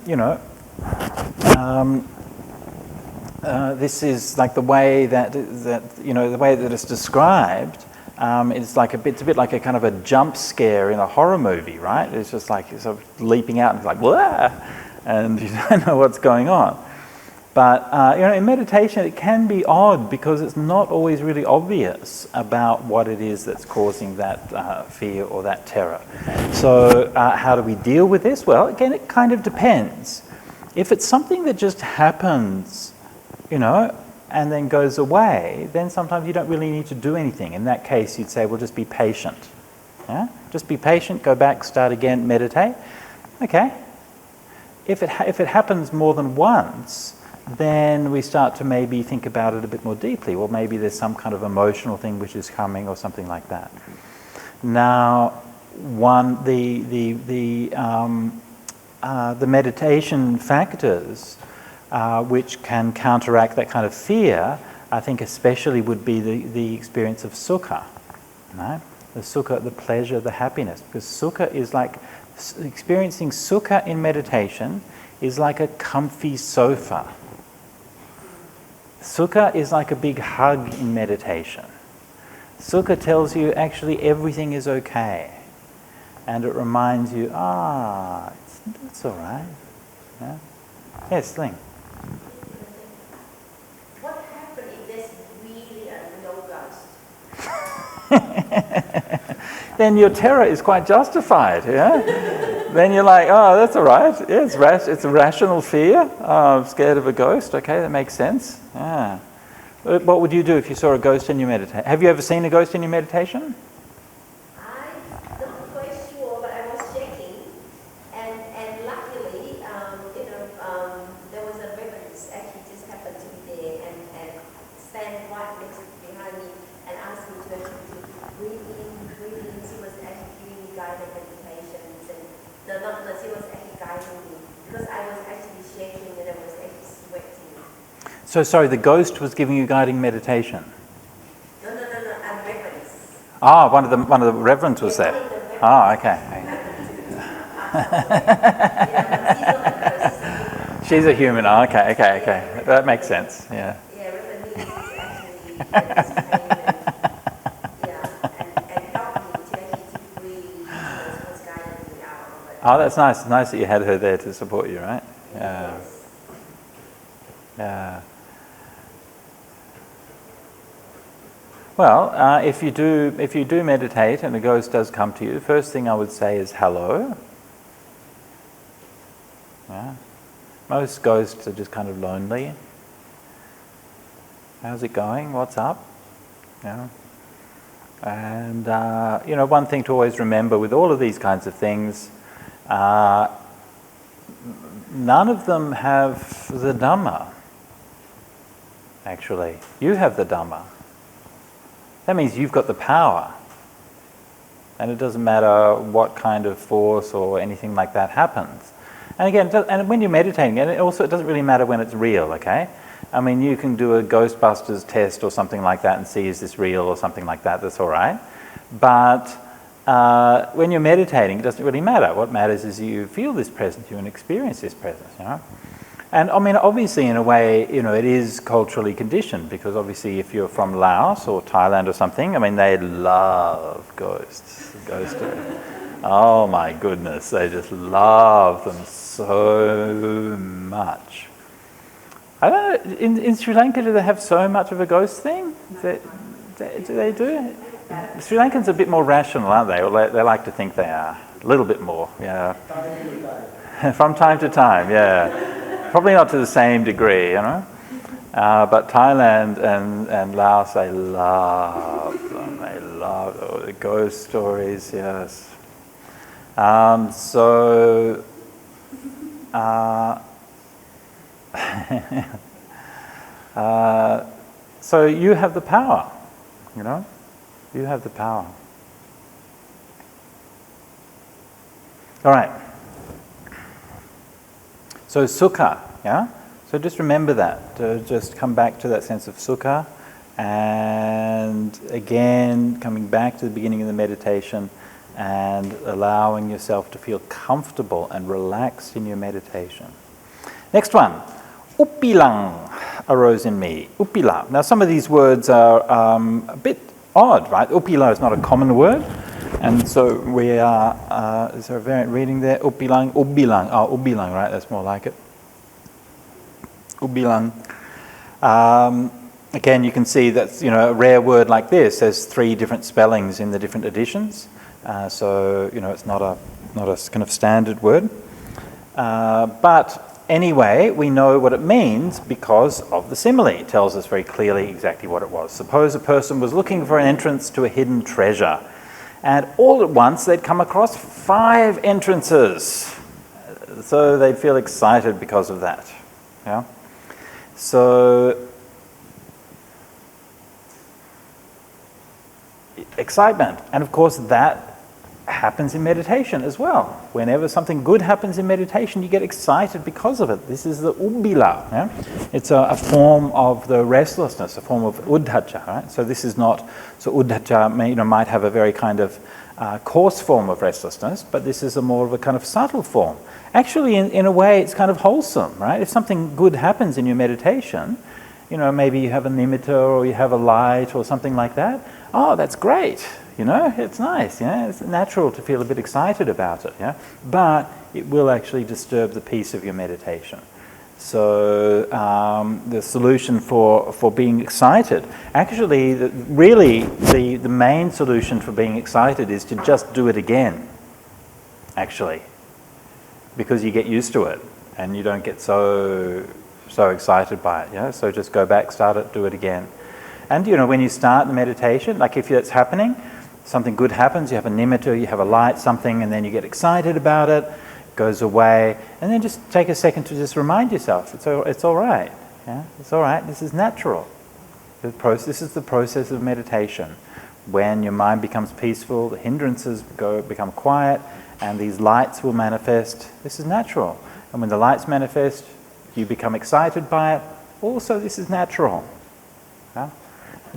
this is like the way that the way that it's described. It's like it's a bit like a kind of a jump scare in a horror movie, right? It's just like you're sort of leaping out and it's like wah, and you don't know what's going on. But in meditation, it can be odd because it's not always really obvious about what it is that's causing that fear or that terror. So how do we deal with this? Well, again, it kind of depends. If it's something that just happens, and then goes away, then sometimes you don't really need to do anything. In that case, you'd say, well, just be patient. Yeah? Just be patient, go back, start again, meditate. Okay. If it happens more than once, then we start to maybe think about it a bit more deeply. Well, maybe there's some kind of emotional thing which is coming or something like that. Now, the meditation factors which can counteract that kind of fear, I think especially would be the experience of sukha, right? The sukha, the pleasure, the happiness, because sukha is like Experiencing sukha in meditation is like a comfy sofa. Sukha is like a big hug in meditation. Sukha tells you actually everything is okay. And it reminds you, it's all right. Yeah? Yes, Ling. What happens if there's really no ghost? Then your terror is quite justified, yeah? Then you're like, oh, that's all right. Yeah, it's a rational fear. Oh, I'm scared of a ghost. Okay, that makes sense. Yeah. What would you do if you saw a ghost in your meditation? Have you ever seen a ghost in your meditation? I'm not quite sure, but I was checking, and luckily, there was a reverend actually just happened to be there and stand right next behind me and asked me to actually breathe in. She was actually giving me guided meditations, and she was actually guiding me because I was actually shaking and I was actually sweating. So sorry, the ghost was giving you guiding meditation. No, I'm reverends. Ah, one of the reverends was there. Ah, okay. She's a human. Oh, okay. That makes sense. Yeah. Yeah, Reverend Lee is actually and helped me to actually breathe. Was guiding me out of it. Oh, that's nice. It's nice that you had her there to support you, right? Yeah. Yeah. Well, if you do meditate and a ghost does come to you, the first thing I would say is hello. Yeah. Most ghosts are just kind of lonely. How's it going? What's up? Yeah. And one thing to always remember with all of these kinds of things, none of them have the Dhamma. Actually, you have the Dhamma. That means you've got the power. And it doesn't matter what kind of force or anything like that happens. And again, and when you're meditating, and it doesn't really matter when it's real, okay? I mean, you can do a Ghostbusters test or something like that and see is this real or something like that, that's all right. But when you're meditating, it doesn't really matter. What matters is you feel this presence, you experience this presence, you know? And I mean, obviously, in a way, it is culturally conditioned because obviously, if you're from Laos or Thailand or something, I mean, they love ghosts. Oh my goodness, they just love them so much. I don't know, in Sri Lanka, do they have so much of a ghost thing? Do they do? Sri Lankans are a bit more rational, aren't they? Or they like to think they are. A little bit more, yeah. From time to time, yeah. Probably not to the same degree, but Thailand and Laos, they love them. They love the ghost stories, yes. So you have the power, You have the power. All right. So sukha, yeah? So just remember that. Just come back to that sense of sukha. And again, coming back to the beginning of the meditation and allowing yourself to feel comfortable and relaxed in your meditation. Next one. Upilang arose in me. Upila. Now some of these words are a bit odd, right? Upila is not a common word. And so we are, is there a variant reading there? Upilang, ubilang. Oh, ubilang, right? That's more like it. Ubilang. Again, you can see that, a rare word like this has 3 different spellings in the different editions. So, it's not a kind of standard word. But anyway, we know what it means because of the simile. It tells us very clearly exactly what it was. Suppose a person was looking for an entrance to a hidden treasure. And all at once, they'd come across 5 entrances. So they'd feel excited because of that. Yeah. So, excitement. And of course, that happens in meditation as well. Whenever something good happens in meditation, you get excited because of it. This is the ubbila. Yeah? It's a form of the restlessness, a form of uddhacca. Right? So this is not, so uddhacca might have a very kind of coarse form of restlessness, but this is a more of a kind of subtle form. Actually, in a way, it's kind of wholesome, right? If something good happens in your meditation, maybe you have a nimitta or you have a light or something like that, oh, that's great, it's nice, it's natural to feel a bit excited about it, but it will actually disturb the peace of your meditation. So the solution for being excited, actually, the main solution for being excited is to just do it again, actually, because you get used to it and you don't get so excited by it. So just go back, start it, do it again. And when you start the meditation, like if that's happening, something good happens, you have a nimitta, you have a light, something, and then you get excited about it, goes away, and then just take a second to just remind yourself, it's all right. It's all right, this is natural. This is the process of meditation. When your mind becomes peaceful, the hindrances become quiet, and these lights will manifest. This is natural. And when the lights manifest, you become excited by it. Also, this is natural. And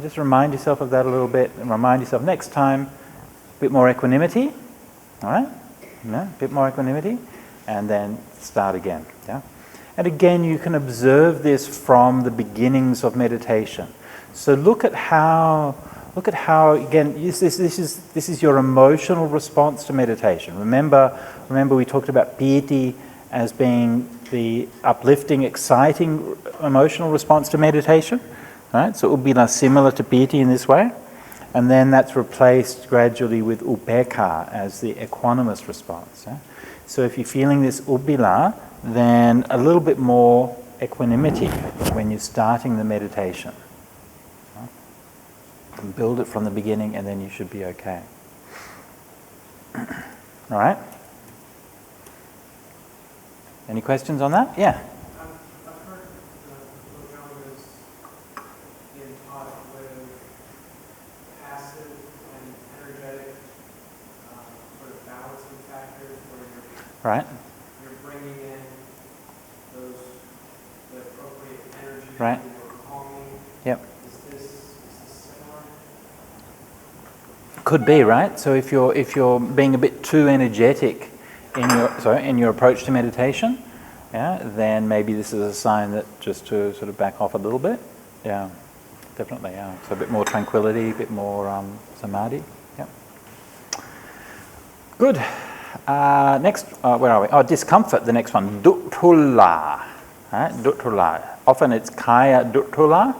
just remind yourself of that a little bit, and remind yourself next time, a bit more equanimity, all right? A bit more equanimity, and then start again. And again, you can observe this from the beginnings of meditation. So look at how again, this is your emotional response to meditation. Remember we talked about piti as being the uplifting, exciting emotional response to meditation, right? So ubbila similar to piti in this way, and then that's replaced gradually with upekkha as the equanimous response. So if you're feeling this ubbila, then a little bit more equanimity when you're starting the meditation. And build it from the beginning, and then you should be okay. All right? Any questions on that? Yeah. I've heard the yogas being taught with passive and energetic sort of balancing factors where you're bringing in the appropriate energy Right. or calming. Yep. Is this similar? Could be, right? So if you're being a bit too energetic in your approach to meditation, then maybe this is a sign that just to sort of back off a little bit. Yeah, definitely. Yeah, so a bit more tranquility, a bit more samadhi. Yeah. Good. Next, where are we? Oh, discomfort. The next one, duttula. Right? Duttula. Often it's kaya duttula.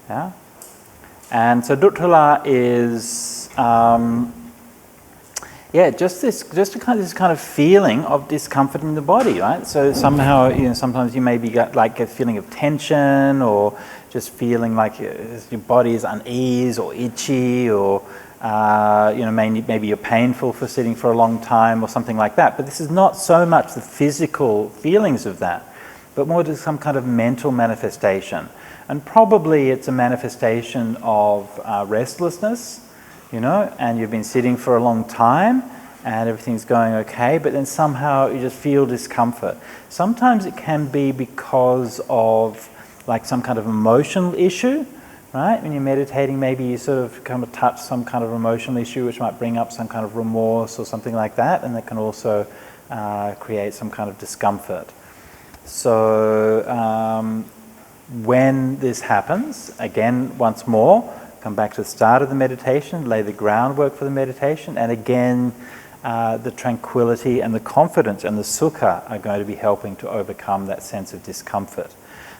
Yeah. And so duttula is just a kind of feeling of discomfort in the body, right? So somehow, sometimes you maybe get like a feeling of tension, or just feeling like your body is unease or itchy, or maybe you're painful for sitting for a long time or something like that. But this is not so much the physical feelings of that, but more just some kind of mental manifestation. And probably it's a manifestation of restlessness, and you've been sitting for a long time and everything's going okay, but then somehow you just feel discomfort. Sometimes it can be because of like some kind of emotional issue, right? When you're meditating, maybe you sort of kind of touch some kind of emotional issue which might bring up some kind of remorse or something like that, and that can also create some kind of discomfort. So when this happens, again, once more, come back to the start of the meditation, lay the groundwork for the meditation, and again, the tranquility and the confidence and the sukha are going to be helping to overcome that sense of discomfort.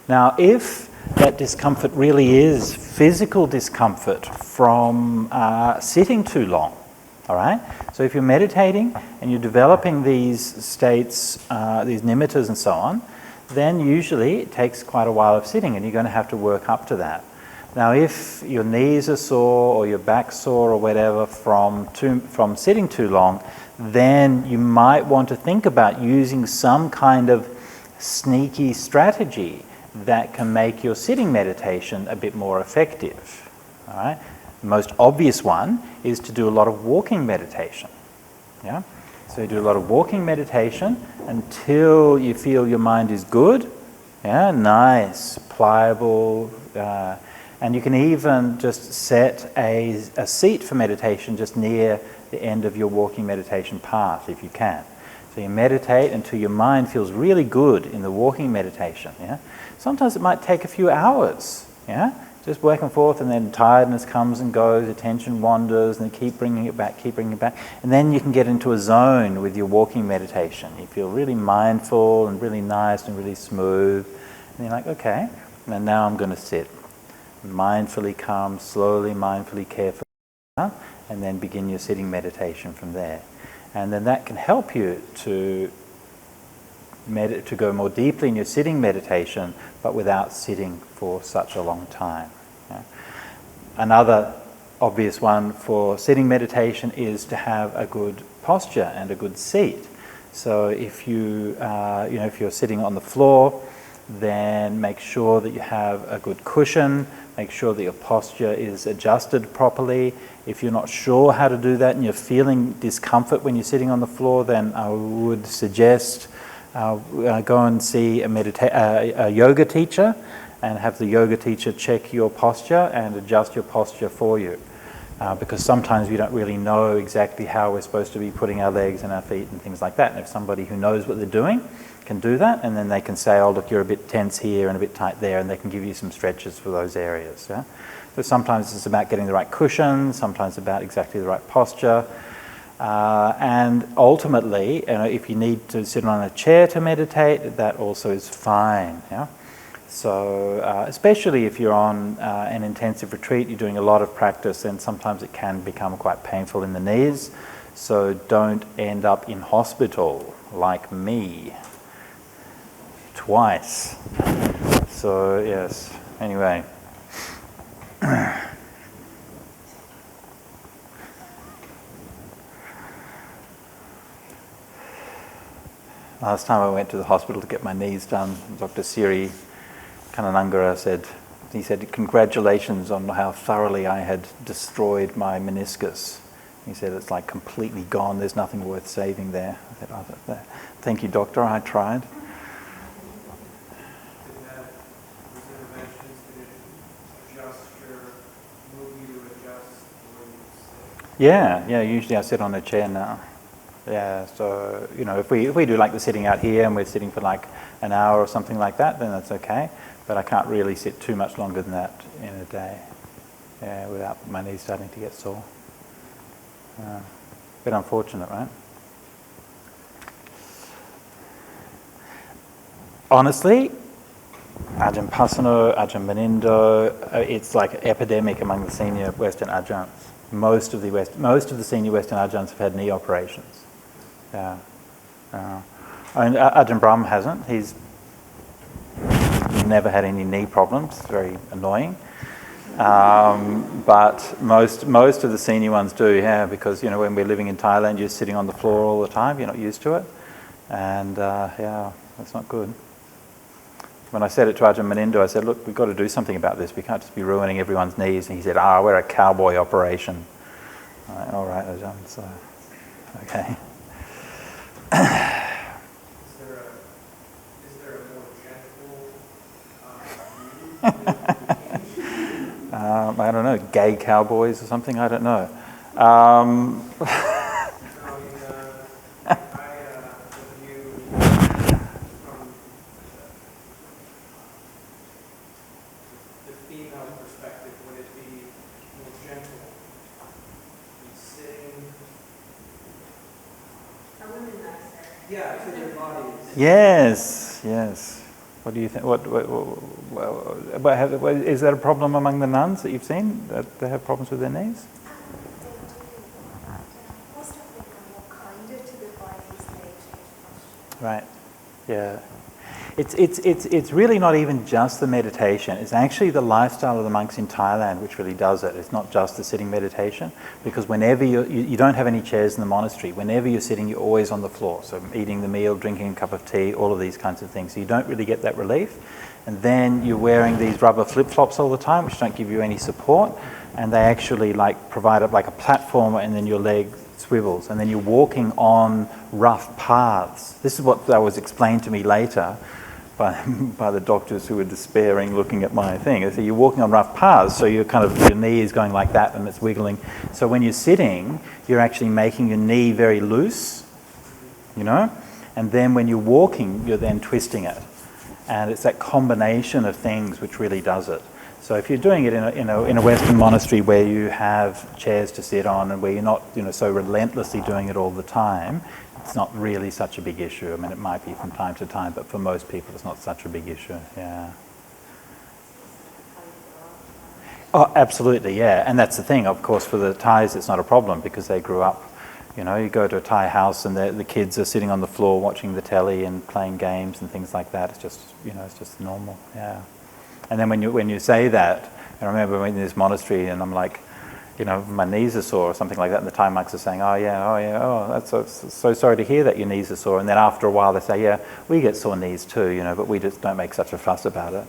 Now, if that discomfort really is physical discomfort from sitting too long, all right? So if you're meditating and you're developing these states, these nimittas and so on, then usually it takes quite a while of sitting, and you're going to have to work up to that. Now, if your knees are sore or your back sore or whatever from sitting too long, then you might want to think about using some kind of sneaky strategy that can make your sitting meditation a bit more effective. All right? The most obvious one is to do a lot of walking meditation. Yeah? So you do a lot of walking meditation until you feel your mind is good, nice, pliable, And you can even just set a seat for meditation just near the end of your walking meditation path, if you can. So you meditate until your mind feels really good in the walking meditation. Yeah? Sometimes it might take a few hours. Yeah? Just back and forth, and then tiredness comes and goes, attention wanders, and then keep bringing it back, and then you can get into a zone with your walking meditation. You feel really mindful and really nice and really smooth, and you're like, okay, and now I'm going to sit. Mindfully come, slowly, mindfully, carefully, and then begin your sitting meditation from there. And then that can help you to go more deeply in your sitting meditation, but without sitting for such a long time. Yeah. Another obvious one for sitting meditation is to have a good posture and a good seat. So if if you're sitting on the floor, then make sure that you have a good cushion. Make sure that your posture is adjusted properly. If you're not sure how to do that and you're feeling discomfort when you're sitting on the floor, then I would suggest go and see a yoga teacher and have the yoga teacher check your posture and adjust your posture for you. Because sometimes we don't really know exactly how we're supposed to be putting our legs and our feet and things like that. And if somebody who knows what they're doing can do that, and then they can say, oh look, you're a bit tense here and a bit tight there, and they can give you some stretches for those areas. Yeah? So sometimes it's about getting the right cushion, sometimes about exactly the right posture. And ultimately, if you need to sit on a chair to meditate, that also is fine. Yeah? So especially if you're on an intensive retreat, you're doing a lot of practice, and sometimes it can become quite painful in the knees. So don't end up in hospital like me twice. So yes, anyway. Last time I went to the hospital to get my knees done, Dr. Siri Kananangara he said, congratulations on how thoroughly I had destroyed my meniscus. He said, it's like completely gone, there's nothing worth saving there. I said, oh, thank you, doctor, I tried. Yeah, usually I sit on a chair now. Yeah, so, if we do like the sitting out here and we're sitting for like an hour or something like that, then that's okay. But I can't really sit too much longer than that in a day, without my knees starting to get sore. Bit unfortunate, right? Honestly, Ajahn Pasano, Ajahn Benindo, it's like an epidemic among the senior Western Ajahns. Most of the senior Western Ajahns have had knee operations. Yeah. Ajahn Brahm hasn't. He's never had any knee problems. It's very annoying. But most of the senior ones do, yeah, because when we're living in Thailand, you're sitting on the floor all the time. You're not used to it, and that's not good. When I said it to Ajahn Menindo, I said, look, we've got to do something about this. We can't just be ruining everyone's knees. And he said, we're a cowboy operation. All right, Ajahn, so, okay. Is there a more gentle I don't know, gay cowboys or something, I don't know. Yeah, to their bodies. Yes. What do you think? Is that a problem among the nuns that you've seen? That they have problems with their knees? Most of them are more kinder to their bodies, they change posture. Right. Yeah. It's really not even just the meditation. It's actually the lifestyle of the monks in Thailand which really does it. It's not just the sitting meditation, because whenever you don't have any chairs in the monastery. Whenever you're sitting, you're always on the floor. So eating the meal, drinking a cup of tea, all of these kinds of things. So you don't really get that relief. And then you're wearing these rubber flip-flops all the time, which don't give you any support. And they actually provide up like a platform, and then your leg swivels. And then you're walking on rough paths. This is what was explained to me later. by the doctors who were despairing looking at my thing. They say you're walking on rough paths, so you're kind of, your knee is going like that and it's wiggling. So when you're sitting, you're actually making your knee very loose, you know? And then when you're walking, you're then twisting it. And it's that combination of things which really does it. So if you're doing it in a Western monastery where you have chairs to sit on and where you're not, you know, so relentlessly doing it all the time, it's not really such a big issue. I mean, it might be from time to time, but for most people, it's not such a big issue. Yeah. Oh, absolutely, yeah. And that's the thing, of course, for the Thais, it's not a problem because they grew up. You know, you go to a Thai house and the kids are sitting on the floor watching the telly and playing games and things like that. It's just, you know, it's just normal, yeah. And then when you say that, I remember in this monastery and I'm like, you know, my knees are sore or something like that, and the Thai monks are saying, that's so sorry to hear that your knees are sore. And then after a while they say, yeah, we get sore knees too, you know, but we just don't make such a fuss about it.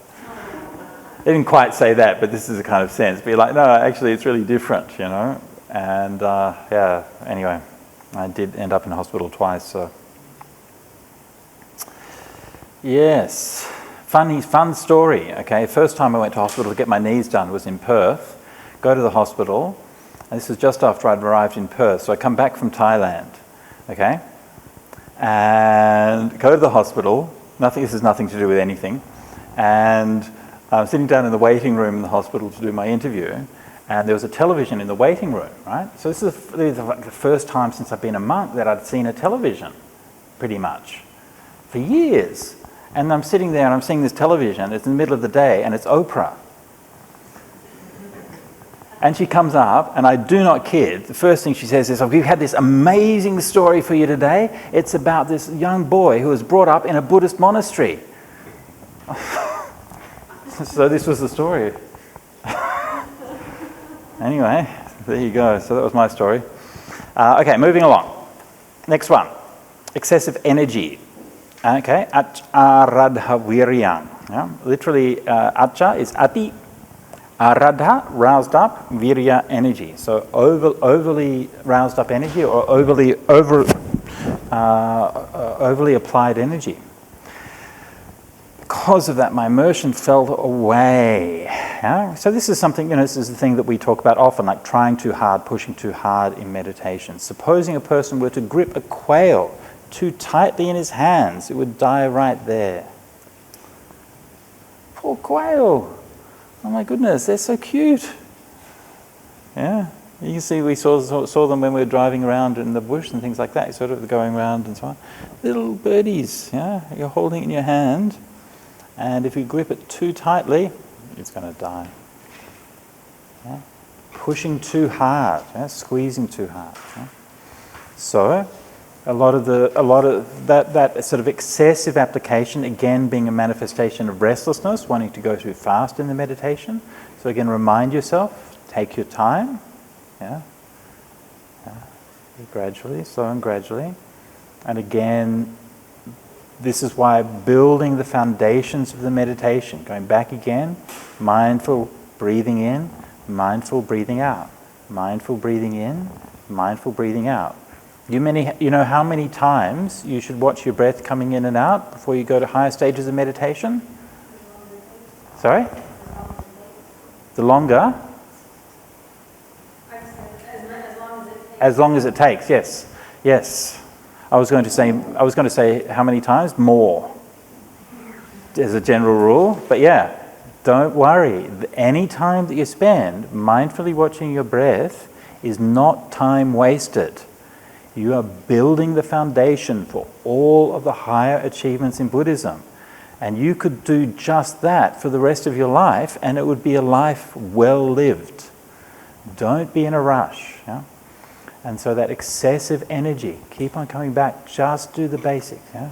They didn't quite say that, but this is the kind of sense. Be like, no, actually it's really different, you know. And yeah, anyway, I did end up in hospital twice, so. Yes, fun story, okay. First time I went to hospital to get my knees done was in Perth. Go to the hospital, and this was just after I'd arrived in Perth, so I come back from Thailand, okay, and go to the hospital, this has nothing to do with anything, and I'm sitting down in the waiting room in the hospital to do my interview, and there was a television in the waiting room, right, so this is the first time since I've been a monk that I'd seen a television, pretty much, for years, and I'm sitting there and I'm seeing this television, it's in the middle of the day, and it's Oprah. And she comes up, and I do not kid, the first thing she says is, we've had this amazing story for you today. It's about this young boy who was brought up in a Buddhist monastery. So this was the story. Anyway, there you go. So that was my story. Okay, moving along. Next one. Excessive energy. Okay, aradha viryam. Yeah? Literally, acha is ati. Aradha, roused up, virya, energy. So overly roused up energy or overly applied energy. Because of that, my immersion fell away. Yeah? So this is something, you know, this is the thing that we talk about often, like trying too hard, pushing too hard in meditation. Supposing a person were to grip a quail too tightly in his hands, it would die right there. Poor quail. Oh my goodness, they're so cute. Yeah, you can see we saw them when we were driving around in the bush and things like that, sort of going around and so on. Little birdies, yeah, you're holding it in your hand, and if you grip it too tightly, it's going to die. Yeah? Pushing too hard, yeah? Squeezing too hard. Yeah? So, a lot of that sort of excessive application, again, being a manifestation of restlessness, wanting to go too fast in the meditation. So again, remind yourself, take your time, yeah, gradually, slow and gradually. And again, this is why building the foundations of the meditation, going back again, mindful breathing in, mindful breathing out, mindful breathing in, mindful breathing out. You know how many times you should watch your breath coming in and out before you go to higher stages of meditation? Sorry? The longer? As long as it takes, yes. Yes. I was going to say how many times? More. As a general rule. But yeah, don't worry. Any time that you spend mindfully watching your breath is not time wasted. You are building the foundation for all of the higher achievements in Buddhism. And you could do just that for the rest of your life, and it would be a life well lived. Don't be in a rush. Yeah? And so that excessive energy, keep on coming back, just do the basics. Yeah?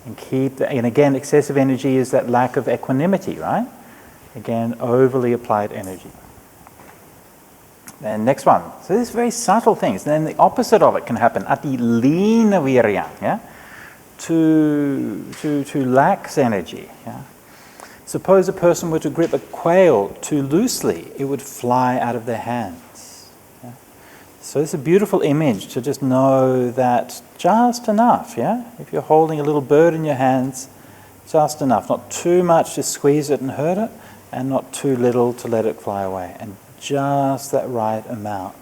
And again, excessive energy is that lack of equanimity, right? Again, overly applied energy. And next one. So these very subtle things. Then the opposite of it can happen. Ati lina virya, yeah? To lax energy. Yeah? Suppose a person were to grip a quail too loosely, it would fly out of their hands. Yeah? So it's a beautiful image to just know that just enough, yeah? If you're holding a little bird in your hands, Just enough, not too much to squeeze it and hurt it, and not too little to let it fly away, and just that right amount.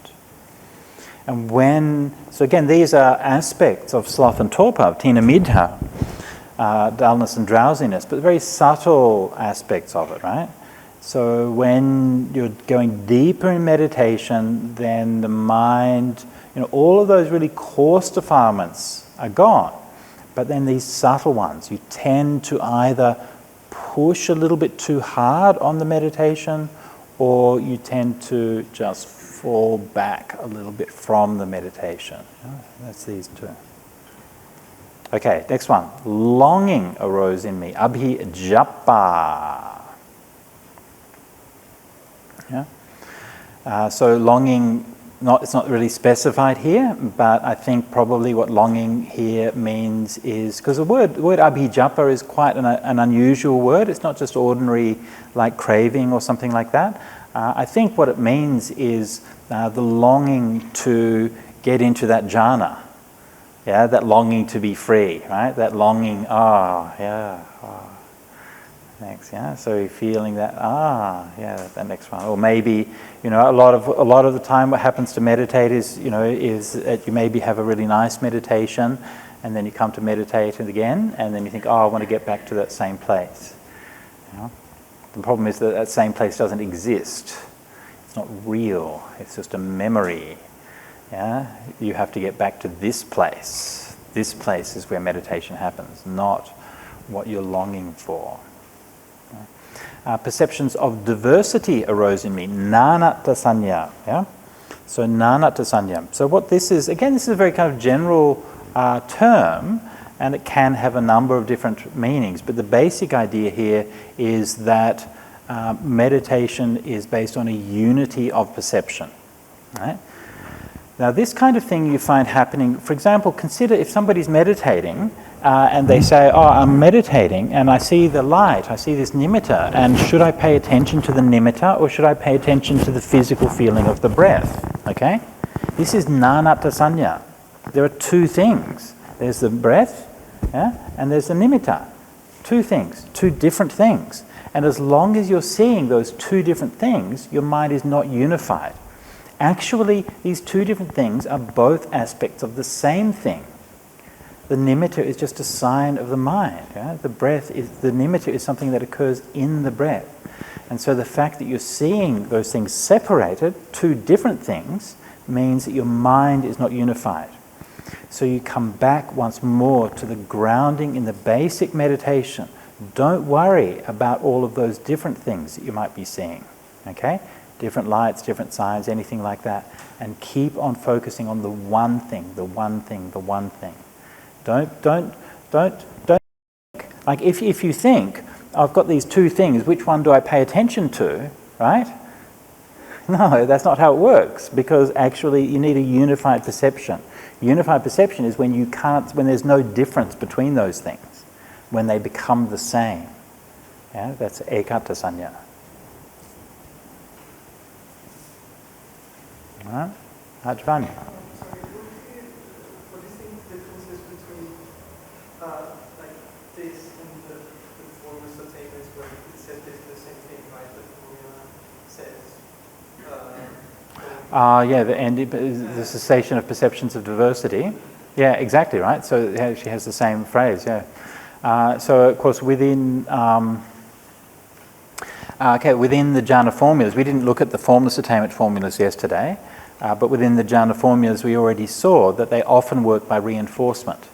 And so again, these are aspects of sloth and torpor, of tina midha, dullness and drowsiness, but very subtle aspects of it, right? So when you're going deeper in meditation, then the mind, all of those really coarse defilements are gone. But then these subtle ones, you tend to either push a little bit too hard on the meditation, or you tend to just fall back a little bit from the meditation. That's these two. Okay, next one. Longing arose in me. Abhijapa. So longing, it's not really specified here, but I think probably what longing here means is, because the word abhijapa is quite an unusual word. It's not just ordinary like craving or something like that. I think what it means is the longing to get into that jhana, that longing to be free, right? That longing, thanks, so you're feeling that, that next one. Or maybe, a lot of the time what happens to meditate is that you maybe have a really nice meditation, and then you come to meditate it again, and then you think, I want to get back to that same place. The problem is that same place doesn't exist. It's not real. It's just a memory. You have to get back to this place. This place is where meditation happens, not what you're longing for. Perceptions of diversity arose in me. Nanatta sanya. So nanatta sanya. So what this is, again, this is a very kind of general term, and it can have a number of different meanings. But the basic idea here is that meditation is based on a unity of perception. Right? Now, this kind of thing you find happening, for example, consider if somebody's meditating and they say, I'm meditating and I see the light, I see this nimitta, and should I pay attention to the nimitta or should I pay attention to the physical feeling of the breath? Okay? This is nanatta sanya. There are two things. There's the breath, and there's the nimitta. Two things, two different things. And as long as you're seeing those two different things, your mind is not unified. Actually, these two different things are both aspects of the same thing. The nimitta is just a sign of the mind. The nimitta is something that occurs in the breath. And so the fact that you're seeing those things separated, two different things, means that your mind is not unified. So you come back once more to the grounding in the basic meditation. Don't worry about all of those different things that you might be seeing. Okay? Different lights, different signs, anything like that. And keep on focusing on the one thing, the one thing, the one thing. Don't like if you think, I've got these two things, which one do I pay attention to, right? No, that's not how it works, because actually you need a unified perception. Unified perception is when there's no difference between those things, when they become the same. That's ekatta sanya. All right, Ajvan. Sorry, what do you think the difference is between like this and the formless attainments where it says basically the same thing, right? The formula says the cessation of perceptions of diversity. Yeah, exactly, right. So it actually has the same phrase, so of course within within the jhana formulas, we didn't look at the formless attainment formulas yesterday, but within the jhana formulas we already saw that they often work by reinforcement.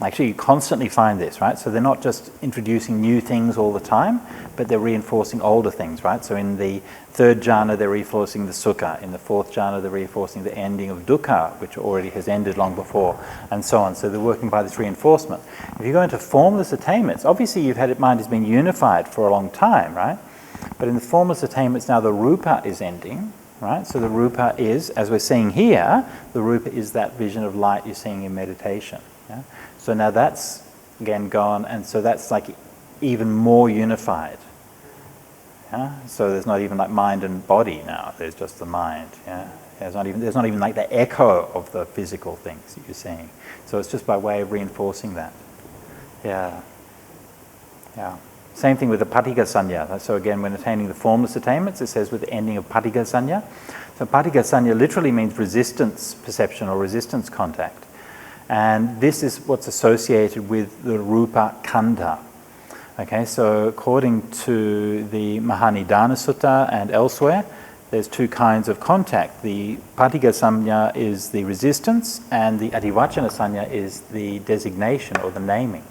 Actually, you constantly find this, right? So they're not just introducing new things all the time, but they're reinforcing older things, right? So in the third jhana, they're reinforcing the sukha. In the fourth jhana, they're reinforcing the ending of dukkha, which already has ended long before, and so on. So they're working by this reinforcement. If you go into formless attainments, obviously mind has been unified for a long time, right? But in the formless attainments now, the rupa is ending, right? So the rupa is, as we're seeing here, the rupa is that vision of light you're seeing in meditation. Yeah? So now that's, again, gone, and so that's like even more unified. Yeah? So there's not even like mind and body now, there's just the mind. Yeah? There's not even like the echo of the physical things that you're seeing. So it's just by way of reinforcing that. Yeah. Yeah. Same thing with the patigha sanya. So again, when attaining the formless attainments, it says with the ending of patigha sanya. So patigha sanya literally means resistance perception or resistance contact. And this is what's associated with the rupa khandha. Okay, so according to the Mahanidana Sutta and elsewhere, there's two kinds of contact. The patigha sanya is the resistance, and the adivachana sanya is the designation or the naming.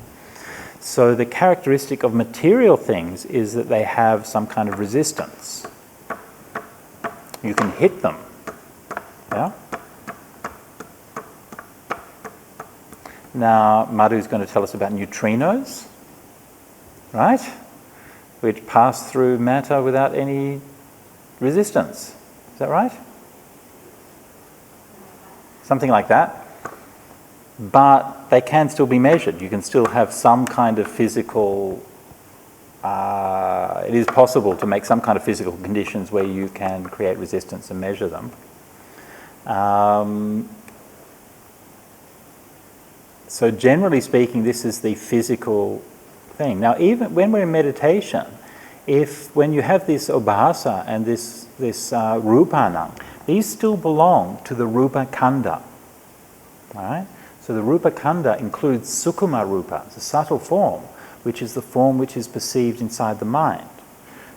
So the characteristic of material things is that they have some kind of resistance. You can hit them. Yeah? Now, Madhu's going to tell us about neutrinos, right? Which pass through matter without any resistance. Is that right? Something like that. But they can still be measured. You can still have some kind of physical... it is possible to make some kind of physical conditions where you can create resistance and measure them. So generally speaking, this is the physical thing. Now, even when we're in meditation, when you have this obhasa and this rupanang, these still belong to the rupa khandha. All right? So the rupa khandha includes sukuma rupa, the subtle form, which is the form which is perceived inside the mind.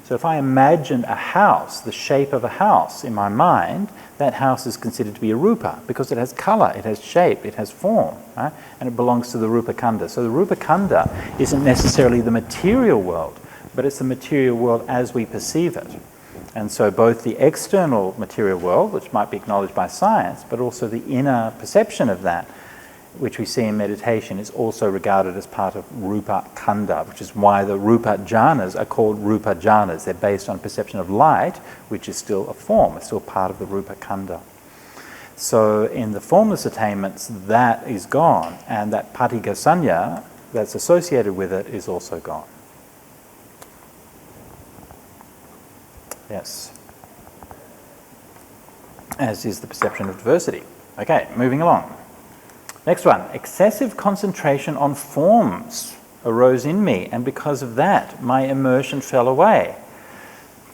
So if I imagine a house, the shape of a house in my mind, that house is considered to be a rupa because it has color, it has shape, it has form, right? And it belongs to the rupa khandha. So the rupa khandha isn't necessarily the material world, but it's the material world as we perceive it. And so both the external material world, which might be acknowledged by science, but also the inner perception of that, which we see in meditation, is also regarded as part of rupa khandha, which is why the rupa jhanas are called rupa jhanas. They're based on perception of light, which is still a form, it's still part of the rupa khandha. So in the formless attainments, that is gone, and that patigha sanya that's associated with it is also gone. Yes. As is the perception of diversity. Okay, moving along. Next one, excessive concentration on forms arose in me, and because of that, my immersion fell away.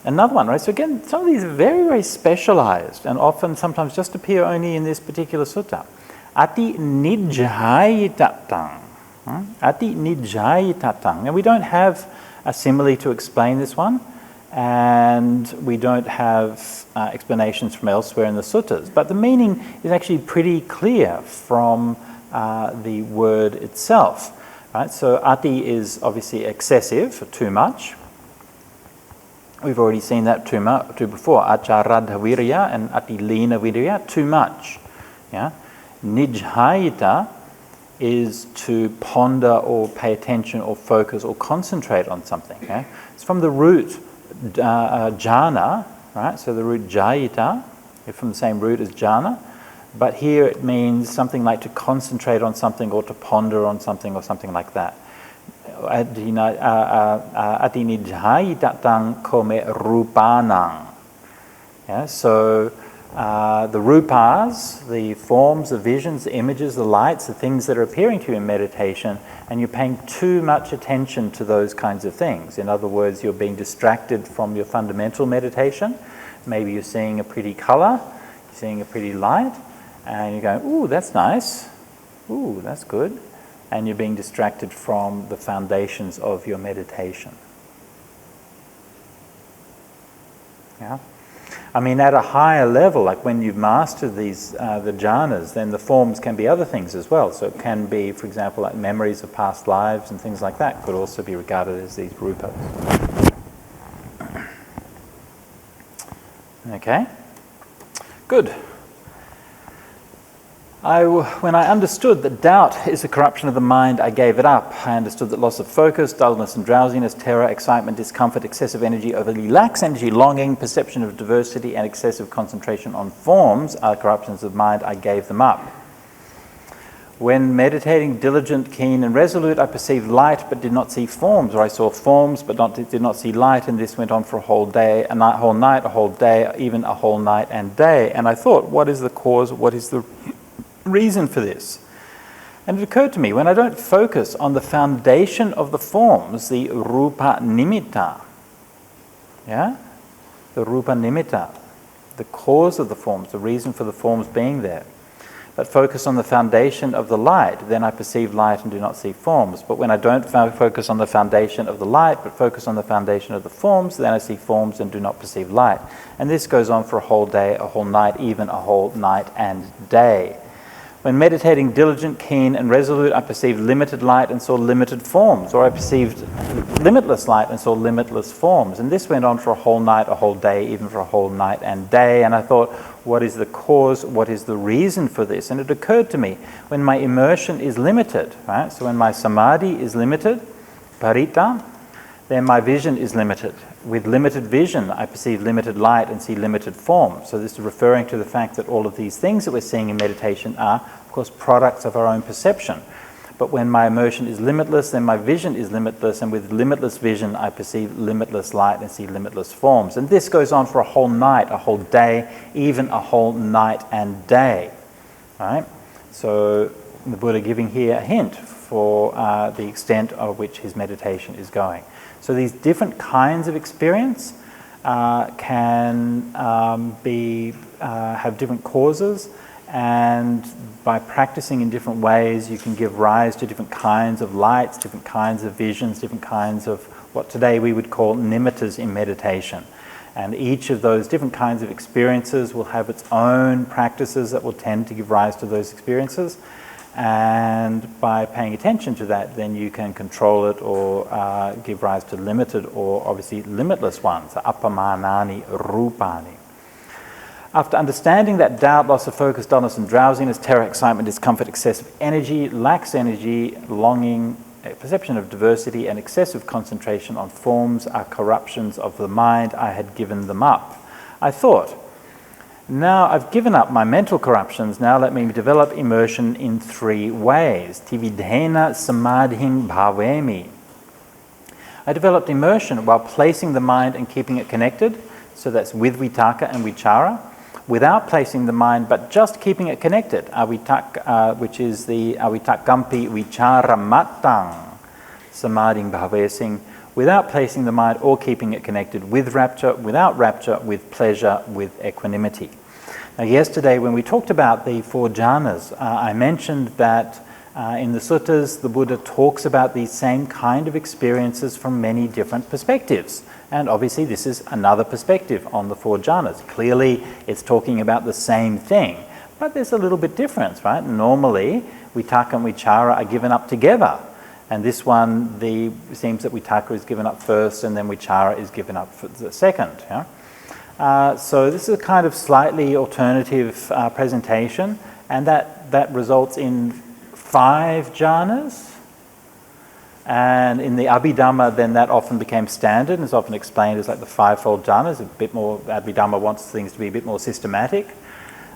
Another one, right? So again, some of these are very, very specialized and often sometimes just appear only in this particular sutta. Ati nijhayitatang. Ati nijhayitatang. Now we don't have a simile to explain this one, and we don't have explanations from elsewhere in the suttas, but the meaning is actually pretty clear from the word itself. Right? So ati is obviously excessive, too much. We've already seen that too before. Acharadha virya and ati lina virya, too much. Yeah? Nijhayita is to ponder or pay attention or focus or concentrate on something. Okay? It's from the root jhana, right? So the root jayita, from the same root as jhana, but here it means something like to concentrate on something or to ponder on something or something like that. Ati nijhayitatang kome rupanang. Yeah, so the rupas, the forms, the visions, the images, the lights, the things that are appearing to you in meditation, and you're paying too much attention to those kinds of things. In other words, you're being distracted from your fundamental meditation. Maybe you're seeing a pretty color, you're seeing a pretty light, and you're going, ooh, that's nice, ooh, that's good. And you're being distracted from the foundations of your meditation. Yeah? I mean, at a higher level, like when you've mastered these, the jhanas, then the forms can be other things as well. So it can be, for example, like memories of past lives and things like that could also be regarded as these rupas. Okay? Good. When I understood that doubt is a corruption of the mind, I gave it up. I understood that loss of focus, dullness and drowsiness, terror, excitement, discomfort, excessive energy, overly lax energy, longing, perception of diversity, and excessive concentration on forms are corruptions of mind. I gave them up. When meditating, diligent, keen, and resolute, I perceived light but did not see forms, or I saw forms but did not see light, and this went on for a whole day, a whole night, a whole day, even a whole night and day. And I thought, what is the cause? What is the reason for this? And it occurred to me, when I don't focus on the foundation of the forms, the rupa nimitta, yeah? The rupa nimitta, the cause of the forms, the reason for the forms being there, but focus on the foundation of the light, then I perceive light and do not see forms. But when I don't focus on the foundation of the light, but focus on the foundation of the forms, then I see forms and do not perceive light. And this goes on for a whole day, a whole night, even a whole night and day. When meditating diligent, keen, and resolute, I perceived limited light and saw limited forms, or I perceived limitless light and saw limitless forms. And this went on for a whole night, a whole day, even for a whole night and day. And I thought, what is the cause? What is the reason for this? And it occurred to me, when my immersion is limited, right? So when my samadhi is limited, parita, then my vision is limited. With limited vision, I perceive limited light and see limited form. So this is referring to the fact that all of these things that we're seeing in meditation are, of course, products of our own perception. But when my immersion is limitless, then my vision is limitless, and with limitless vision, I perceive limitless light and see limitless forms. And this goes on for a whole night, a whole day, even a whole night and day. Right? So the Buddha giving here a hint for the extent of which his meditation is going. So these different kinds of experience can have different causes, and by practicing in different ways, you can give rise to different kinds of lights, different kinds of visions, different kinds of what today we would call nimittas in meditation. And each of those different kinds of experiences will have its own practices that will tend to give rise to those experiences. And by paying attention to that, then you can control it or give rise to limited or obviously limitless ones, appamanani rupani. After understanding that doubt, loss of focus, dullness and drowsiness, terror, excitement, discomfort, excessive energy, lax energy, longing, perception of diversity, and excessive concentration on forms are corruptions of the mind, I had given them up. I thought, now I've given up my mental corruptions, now let me develop immersion in 3 ways. Tividhena samadhing bhavemi. I developed immersion while placing the mind and keeping it connected, so that's with vitaka and vichara, without placing the mind but just keeping it connected, which is the avitakampi vichara matang samadhing bhavesing, without placing the mind or keeping it connected, with rapture, without rapture, with pleasure, with equanimity. Now, yesterday when we talked about the 4 jhanas, I mentioned that in the suttas the Buddha talks about these same kind of experiences from many different perspectives. And obviously this is another perspective on the 4 jhanas. Clearly it's talking about the same thing, but there's a little bit difference, right? Normally vitaka and vichara are given up together. And this one, it seems that vitaka is given up first and then vichara is given up for the second. Yeah? So this is a kind of slightly alternative presentation, and that results in 5 jhanas. And in the Abhidhamma, then that often became standard and is often explained as like the 5-fold jhanas. A bit more, Abhidhamma wants things to be a bit more systematic.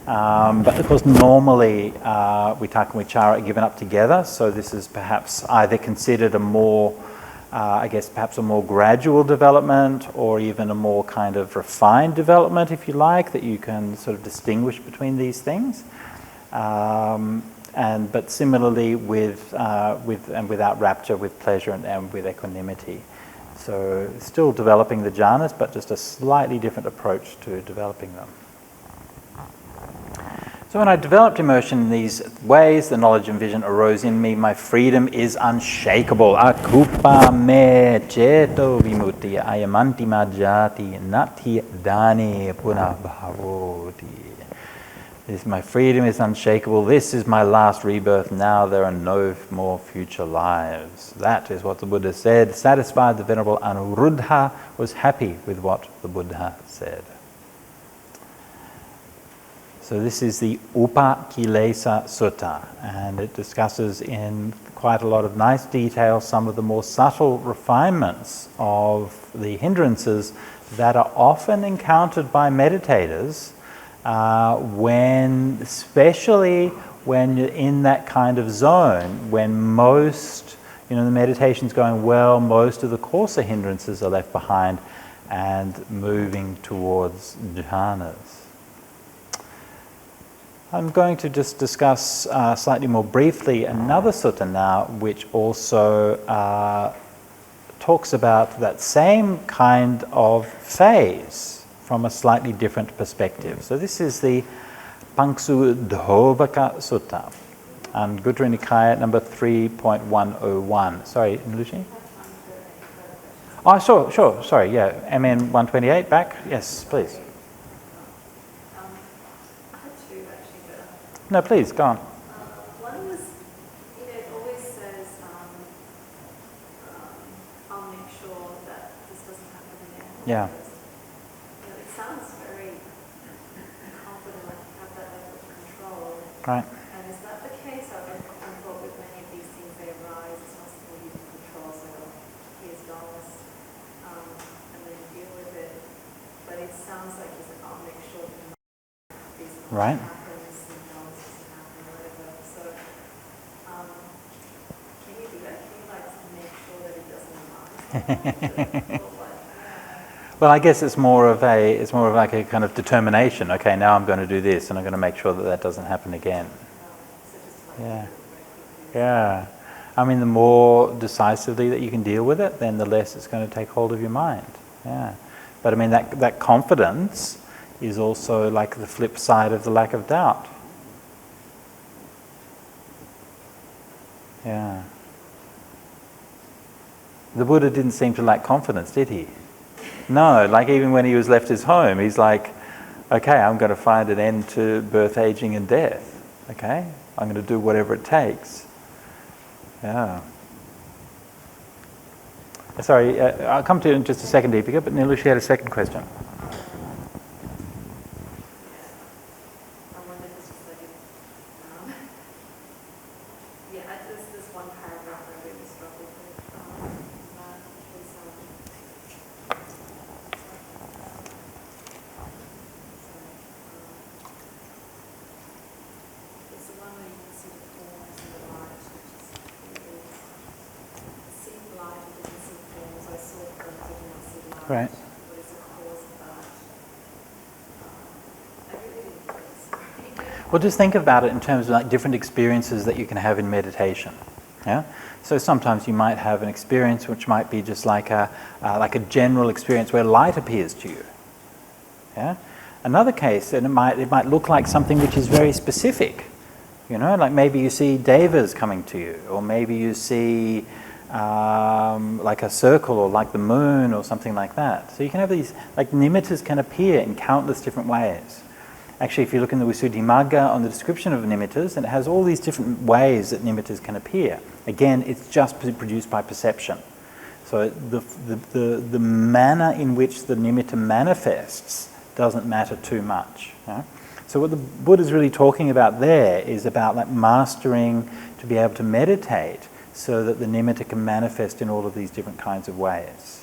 But of course, normally vitaka and vichara are given up together, so this is perhaps either considered a more, perhaps a more gradual development, or even a more kind of refined development, if you like, that you can sort of distinguish between these things. But similarly with and without rapture, with pleasure and with equanimity. So still developing the jhanas, but just a slightly different approach to developing them. So when I developed immersion in these ways, the knowledge and vision arose in me. My freedom is unshakable. Akupa me ceto vimutti ayamanti majati nati dani punah bhavoti. My freedom is unshakable. This is my last rebirth. Now there are no more future lives. That is what the Buddha said. Satisfied, the Venerable Anuruddha was happy with what the Buddha said. So this is the Upakilesa Sutta, and it discusses in quite a lot of nice detail some of the more subtle refinements of the hindrances that are often encountered by meditators especially when you're in that kind of zone, when most, the meditation's going well, most of the coarser hindrances are left behind and moving towards jhanas. I'm going to just discuss slightly more briefly another sutta now, which also talks about that same kind of phase from a slightly different perspective. So this is the Pangsu Dhovaka Sutta, and Guttara Nikaya number 3.101. Sorry, Lucy? Oh, sure. Sorry, yeah. MN 128 back? Yes, please. I had two actually, but No, please, go on. one was, it always says, I'll make sure that this doesn't happen again. Yeah. It sounds very confident, like you have that level of control. Right. And is that the case? I've often thought with many of these things, they arise, it's not something you can control, so here's dullness, and then you deal with it. But it sounds like I'll make sure that these things Right. happens and dullness doesn't happen or whatever. So, can you do that? Can you make sure that it doesn't arise? Well, I guess it's more of like a kind of determination. Okay, now I'm going to do this, and I'm going to make sure that that doesn't happen again. Yeah. Yeah. I mean, the more decisively that you can deal with it, then the less it's going to take hold of your mind. Yeah. But I mean, that confidence is also like the flip side of the lack of doubt. Yeah. The Buddha didn't seem to lack confidence, did he? No, like even when he was left his home, he's like, okay, I'm going to find an end to birth, aging, and death. Okay? I'm going to do whatever it takes. Yeah. Sorry, I'll come to you in just a second, Deepika, but Nilu, she had a second question. I wonder if it's just like, this one paragraph I really struggled with. It's the one where you can see the forms and the light, which is really, see light and didn't see forms. I saw forms, I did not see light. Right. What is the cause of that? I really didn't get it. Well, just think about it in terms of like different experiences that you can have in meditation. Yeah. So sometimes you might have an experience which might be just like a general experience where light appears to you. Yeah. Another case, and it might look like something which is very specific. You know, like maybe you see devas coming to you, or maybe you see like a circle, or like the moon, or something like that. So you can have these, like nimittas can appear in countless different ways. Actually, if you look in the Visuddhimagga on the description of nimittas, and it has all these different ways that nimittas can appear. Again, it's just produced by perception. So the manner in which the nimitta manifests doesn't matter too much. Yeah? So what the Buddha is really talking about there is about like mastering to be able to meditate so that the nimitta can manifest in all of these different kinds of ways.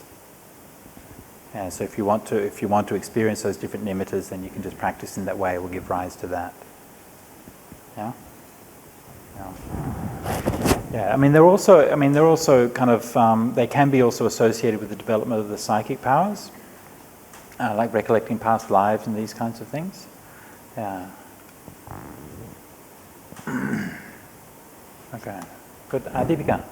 And so if you want to experience those different nimittas, then you can just practice in that way. It will give rise to that. Yeah. Yeah. I mean, they're also kind of they can be also associated with the development of the psychic powers, like recollecting past lives and these kinds of things. Yeah. Okay. Good. Deepika.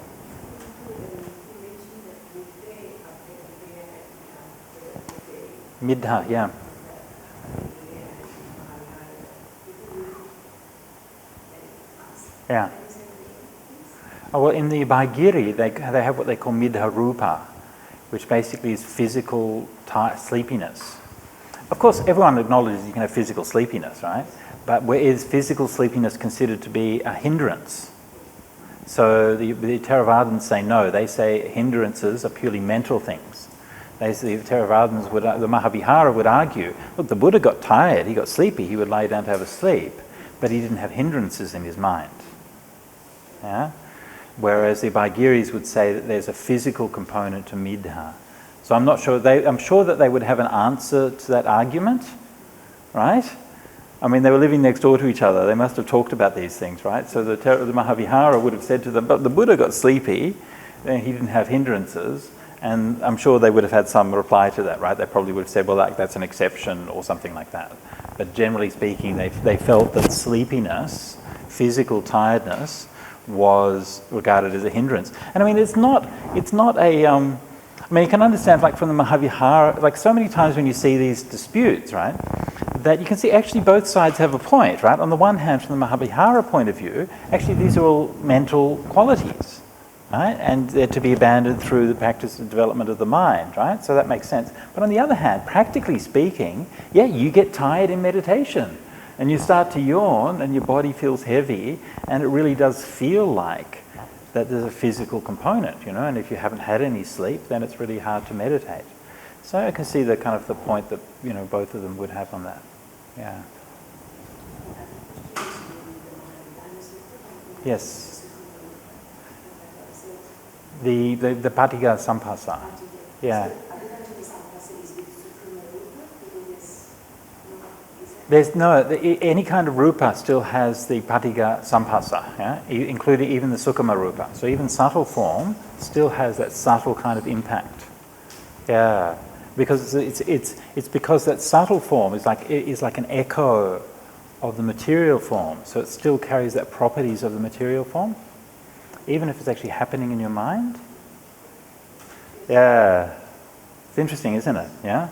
Middha, yeah. Yeah. Oh, well, in the Bhagiri, they have what they call Middha Rupa, which basically is physical sleepiness. Of course, everyone acknowledges you can have physical sleepiness, right? But where is physical sleepiness considered to be a hindrance? So the Theravadins say no. They say hindrances are purely mental things. The Theravadins the Mahavihara would argue, look, the Buddha got tired, he got sleepy, he would lie down to have a sleep, but he didn't have hindrances in his mind. Yeah? Whereas the Bhagiris would say that there's a physical component to Middha. So I'm sure that they would have an answer to that argument, right? I mean, they were living next door to each other. They must have talked about these things, right? So the Mahavihara would have said to them, but the Buddha got sleepy, and he didn't have hindrances, And I'm sure they would have had some reply to that, right? They probably would have said, well, that's an exception or something like that. But generally speaking, they felt that sleepiness, physical tiredness, was regarded as a hindrance. And I mean, it's not a, I mean, you can understand, like from the Mahavihara, like so many times when you see these disputes, right, that you can see actually both sides have a point, right? On the one hand, from the Mahavihara point of view, actually these are all mental qualities, right? And they're to be abandoned through the practice and development of the mind, right? So that makes sense. But on the other hand, practically speaking, yeah, you get tired in meditation and you start to yawn and your body feels heavy and it really does feel like that there's a physical component, you know, and if you haven't had any sleep, then it's really hard to meditate. So I can see the kind of the point that, you know, both of them would have on that. Yeah. Yes. The Patigha Sampasa. Yeah. There's any kind of rupa still has the Patigha Sampasa, yeah? Including even the Sukkama rupa. So even subtle form still has that subtle kind of impact. Yeah. Because it's because that subtle form is like an echo of the material form. So it still carries that properties of the material form, even if it's actually happening in your mind. Yeah. It's interesting, isn't it? Yeah.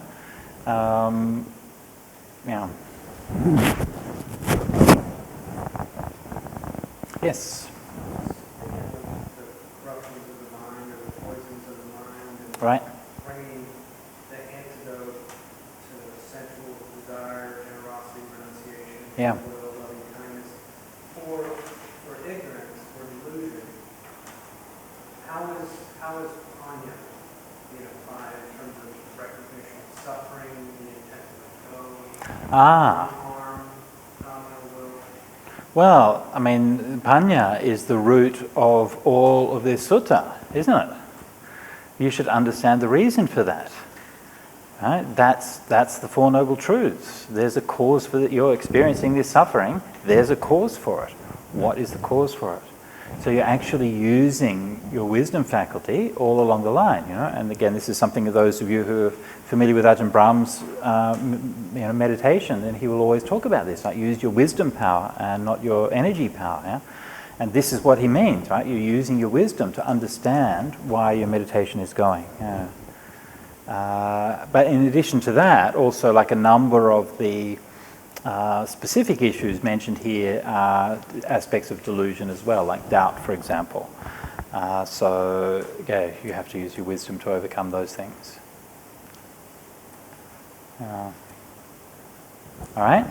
Yeah. Yes. The corruptions of the mind or the poisons of the mind, and Right. bringing the antidote to sensual desire, generosity, renunciation, Yeah. will, loving kindness, for ignorance, for delusion. How is Anya unified in terms of recognition of suffering, the intent to let go, harm, phenomenal will? Well, I mean, Panya is the root of all of this sutta, isn't it? You should understand the reason for that. Right? That's the Four Noble Truths. There's a cause for that. You're experiencing this suffering. There's a cause for it. What is the cause for it? So you're actually using your wisdom faculty all along the line, you know. And again, this is something of those of you who are familiar with Ajahn Brahm's, meditation. Then he will always talk about this. Like, use your wisdom power and not your energy power. Yeah? And this is what he means, right? You're using your wisdom to understand why your meditation is going. Yeah. But in addition to that, also like a number of the specific issues mentioned here are aspects of delusion as well, like doubt, for example. So, yeah, you have to use your wisdom to overcome those things. All right?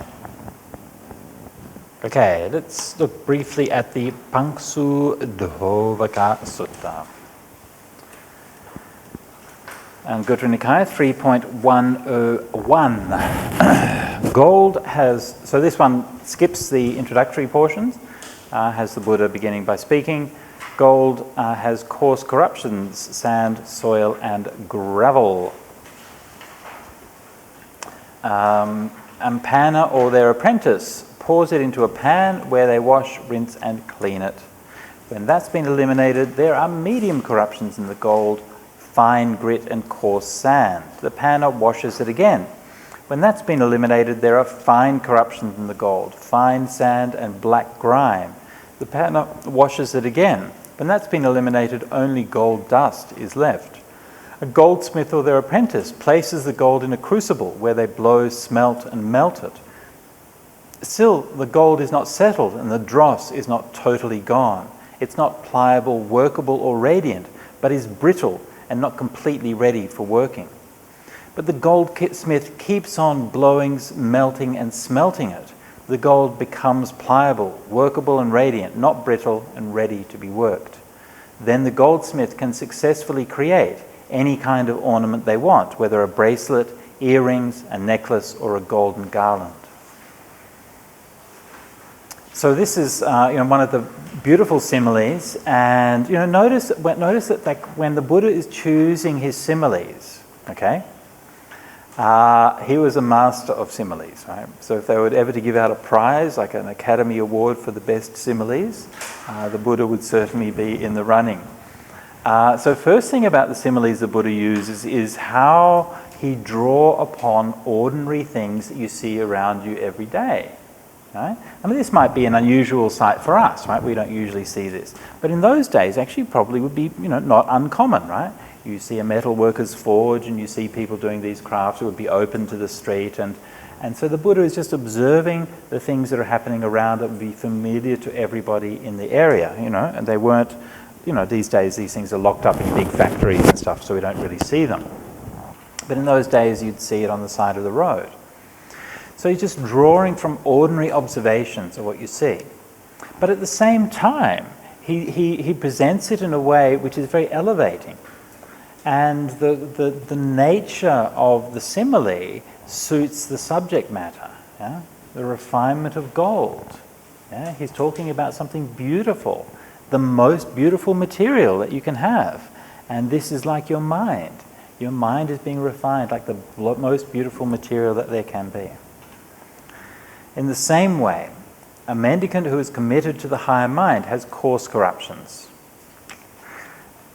Okay, let's look briefly at the Pangsu Dhovaka Sutta. And Guttara Nikaya 3.101. Gold has, so this one skips the introductory portions, has the Buddha beginning by speaking. Gold has coarse corruptions, sand, soil, and gravel. And panna or their apprentice pours it into a pan where they wash, rinse, and clean it. When that's been eliminated, there are medium corruptions in the gold, fine grit and coarse sand. The panna washes it again. When that's been eliminated, there are fine corruptions in the gold, fine sand and black grime. The panna washes it again. When that's been eliminated, only gold dust is left. A goldsmith or their apprentice places the gold in a crucible where they blow, smelt, and melt it. Still, the gold is not settled and the dross is not totally gone. It's not pliable, workable, or radiant, but is brittle and not completely ready for working. But the goldsmith keeps on blowing, melting, and smelting it. The gold becomes pliable, workable, and radiant, not brittle and ready to be worked. Then the goldsmith can successfully create any kind of ornament they want, whether a bracelet, earrings, a necklace, or a golden garland. So this is one of the beautiful similes, and notice that like when the Buddha is choosing his similes, okay, he was a master of similes, right? So if they were ever to give out a prize, like an Academy Award for the best similes, the Buddha would certainly be in the running. So first thing about the similes the Buddha uses is how he draw upon ordinary things that you see around you every day. Right? I mean, this might be an unusual sight for us, right? We don't usually see this. But in those days, actually probably would be, not uncommon, right? You see a metal worker's forge and you see people doing these crafts. It would be open to the street. And so the Buddha is just observing the things that are happening around that would be familiar to everybody in the area, and they weren't, these days these things are locked up in big factories and stuff, so we don't really see them. But in those days, you'd see it on the side of the road. So he's just drawing from ordinary observations of what you see. But at the same time, he presents it in a way which is very elevating. And the nature of the simile suits the subject matter, yeah? The refinement of gold. Yeah? He's talking about something beautiful, the most beautiful material that you can have. And this is like your mind. Your mind is being refined like the most beautiful material that there can be. In the same way, a mendicant who is committed to the higher mind has coarse corruptions.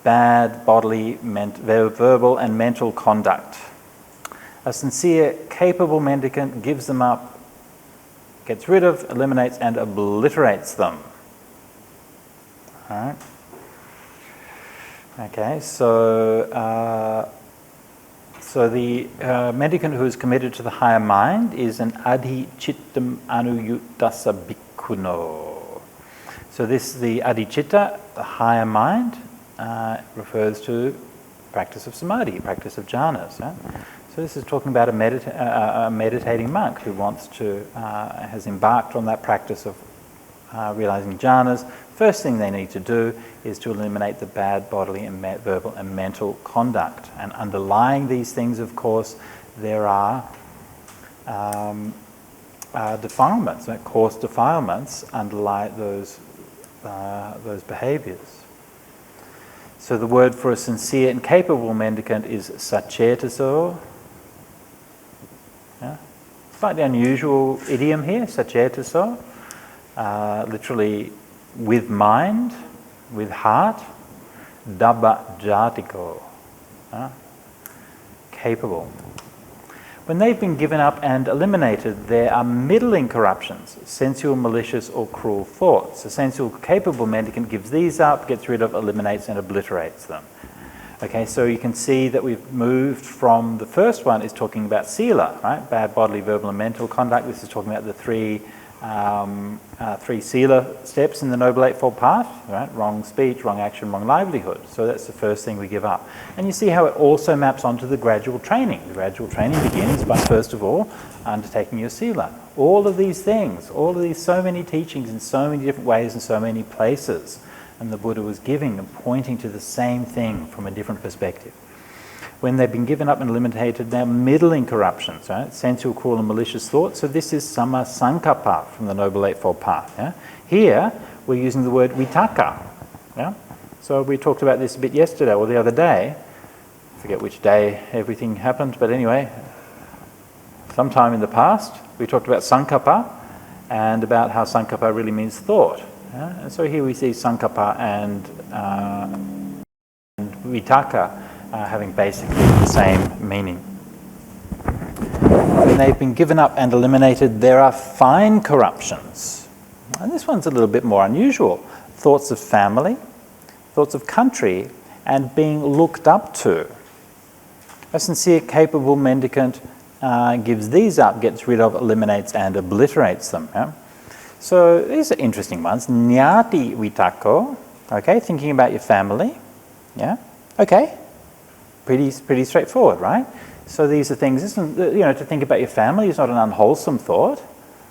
Bad bodily, verbal and mental conduct. A sincere, capable mendicant gives them up, gets rid of, eliminates and obliterates them. All right. Okay, so the mendicant who is committed to the higher mind is an adhicittam anuyuttassa bhikkhuno. So the adhicitta, the higher mind, refers to practice of samadhi, practice of jhanas. Yeah? So this is talking about a meditating monk who has embarked on that practice of realizing jhanas. First thing they need to do is to eliminate the bad bodily and verbal and mental conduct. And underlying these things, of course, there are defilements, coarse defilements underlie those behaviors. So the word for a sincere and capable mendicant is sacetaso. Yeah? Slightly unusual idiom here, sacetaso. Literally with mind, with heart, dabba jatiko, capable. When they've been given up and eliminated, there are middling corruptions, sensual, malicious or cruel thoughts. A sensual, capable mendicant gives these up, gets rid of, eliminates and obliterates them. Okay, so you can see that we've moved from the first one is talking about sila, right? Bad bodily, verbal and mental conduct. This is talking about the three sila steps in the Noble Eightfold Path, right? Wrong speech, wrong action, wrong livelihood. So that's the first thing we give up. And you see how it also maps onto the gradual training. The gradual training begins by, first of all, undertaking your sila. All of these things, so many teachings in so many different ways and so many places. And the Buddha was giving and pointing to the same thing from a different perspective. When they've been given up and eliminated, they're middling corruptions, right? Sensual, cruel and malicious thoughts. So this is samma sankappa from the Noble Eightfold Path. Yeah? Here, we're using the word vitaka. Yeah? So we talked about this a bit yesterday or the other day. I forget which day everything happened, but anyway, sometime in the past, we talked about sankappa and about how sankappa really means thought. Yeah? And so here we see sankappa and vitaka having basically the same meaning. When they've been given up and eliminated, there are fine corruptions. And this one's a little bit more unusual. Thoughts of family, thoughts of country, and being looked up to. A sincere, capable mendicant gives these up, gets rid of, eliminates, and obliterates them. Yeah? So these are interesting ones. Nyati vitako, okay, thinking about your family. Yeah, okay. Pretty straightforward, right? So these are things, to think about your family is not an unwholesome thought,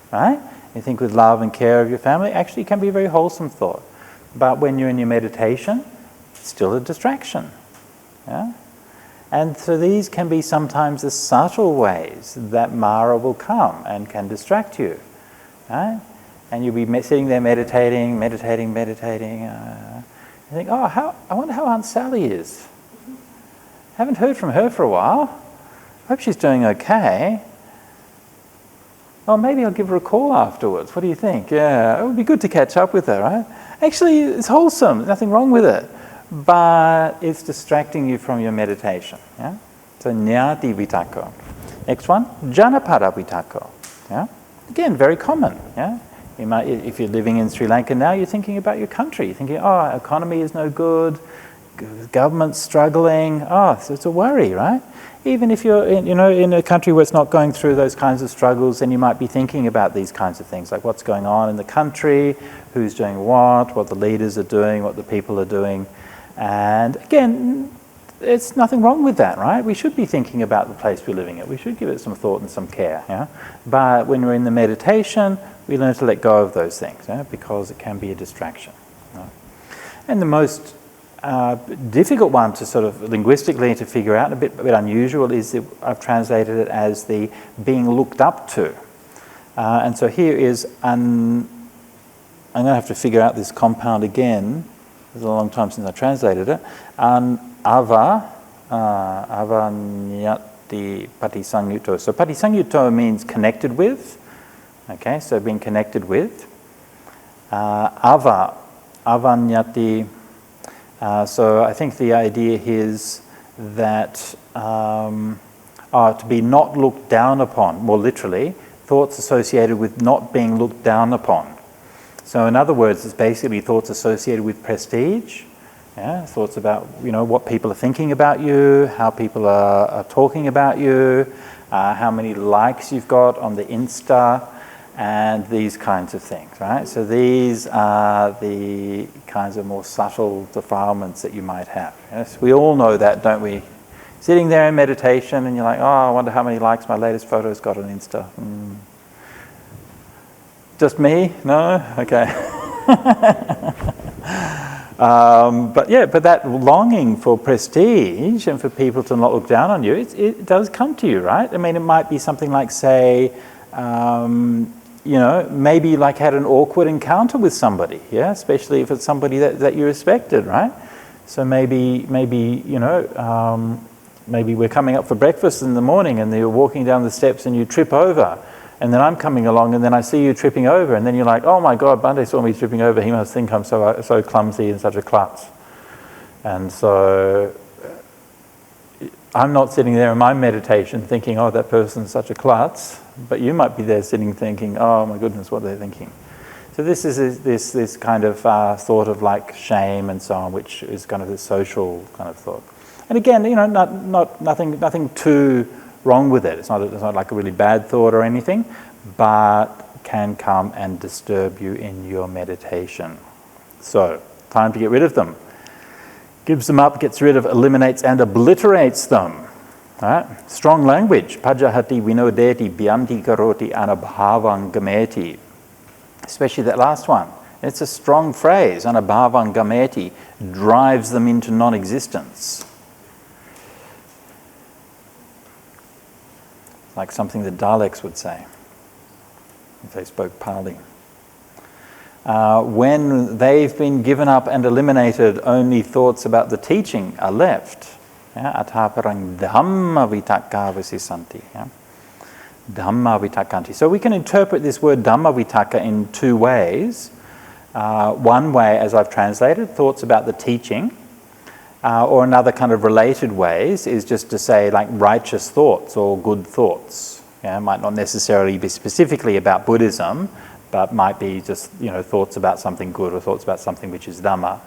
right? You think with love and care of your family, actually can be a very wholesome thought. But when you're in your meditation, it's still a distraction, yeah? And so these can be sometimes the subtle ways that Mara will come and can distract you, right? And you'll be sitting there meditating. You think, I wonder how Aunt Sally is. Haven't heard from her for a while. Hope she's doing okay. Oh, maybe I'll give her a call afterwards. What do you think? Yeah, it would be good to catch up with her, right? Actually, it's wholesome. There's nothing wrong with it. but it's distracting you from your meditation. Yeah? So nyati vitaka. Next one, janapada vitaka. Yeah? Again, very common. Yeah? You might, if you're living in Sri Lanka now, you're thinking about your country. You're thinking, oh, our economy is no good, government's struggling. Oh, so it's a worry, right? Even if you're in a country where it's not going through those kinds of struggles, then you might be thinking about these kinds of things, like what's going on in the country, who's doing what the leaders are doing, what the people are doing. And again, there's nothing wrong with that, right? We should be thinking about the place we're living in. We should give it some thought and some care. Yeah? But when we're in the meditation, we learn to let go of those things, yeah? Because it can be a distraction. Right? And the most difficult one to sort of linguistically to figure out, a bit unusual, is that I've translated it as the being looked up to. And so here is I'm going to have to figure out this compound again. It's a long time since I translated it. Avanyati patisangyuto. So patisangyuto means connected with. Okay, so being connected with. Avanyati. So I think the idea is that to be not looked down upon, more literally, thoughts associated with not being looked down upon. So in other words, it's basically thoughts associated with prestige, yeah? Thoughts about what people are thinking about you, how people are talking about you, how many likes you've got on the Insta, and these kinds of things, right? So these are the kinds of more subtle defilements that you might have. Yes, we all know that, don't we? Sitting there in meditation and you're like, oh, I wonder how many likes my latest photo's got on Insta. Just me? No? Okay. But that longing for prestige and for people to not look down on you, it does come to you, right? I mean, it might be something like, say, maybe like had an awkward encounter with somebody, yeah, especially if it's somebody that you respected, right? So maybe we're coming up for breakfast in the morning and you're walking down the steps and you trip over, and then I'm coming along and then I see you tripping over, and then you're like, oh my God, Bhante saw me tripping over, he must think I'm so clumsy and such a klutz. And so I'm not sitting there in my meditation thinking, oh, that person's such a klutz, but you might be there sitting thinking, oh my goodness, what are they thinking? So this is this kind of thought of like shame and so on, which is kind of the social kind of thought. And again, nothing too wrong with it. It's not like a really bad thought or anything, but can come and disturb you in your meditation. So time to get rid of them. Gives them up, gets rid of, eliminates and obliterates them. Right? Strong language. Pajahati vinodeti byanti karoti anabhavang gameti. Especially that last one. It's a strong phrase. Anabhavang gameti, drives them into non-existence. Like something the Daleks would say if they spoke Pali. When they've been given up and eliminated, only thoughts about the teaching are left. Ataparang dhamma vitaka visisanti. Dhamma vitakanti. So we can interpret this word dhamma vitaka in two ways. One way, as I've translated, thoughts about the teaching. Or another kind of related ways is just to say like righteous thoughts or good thoughts. It might not necessarily be specifically about Buddhism, but might be just thoughts about something good or thoughts about something which is Dhamma.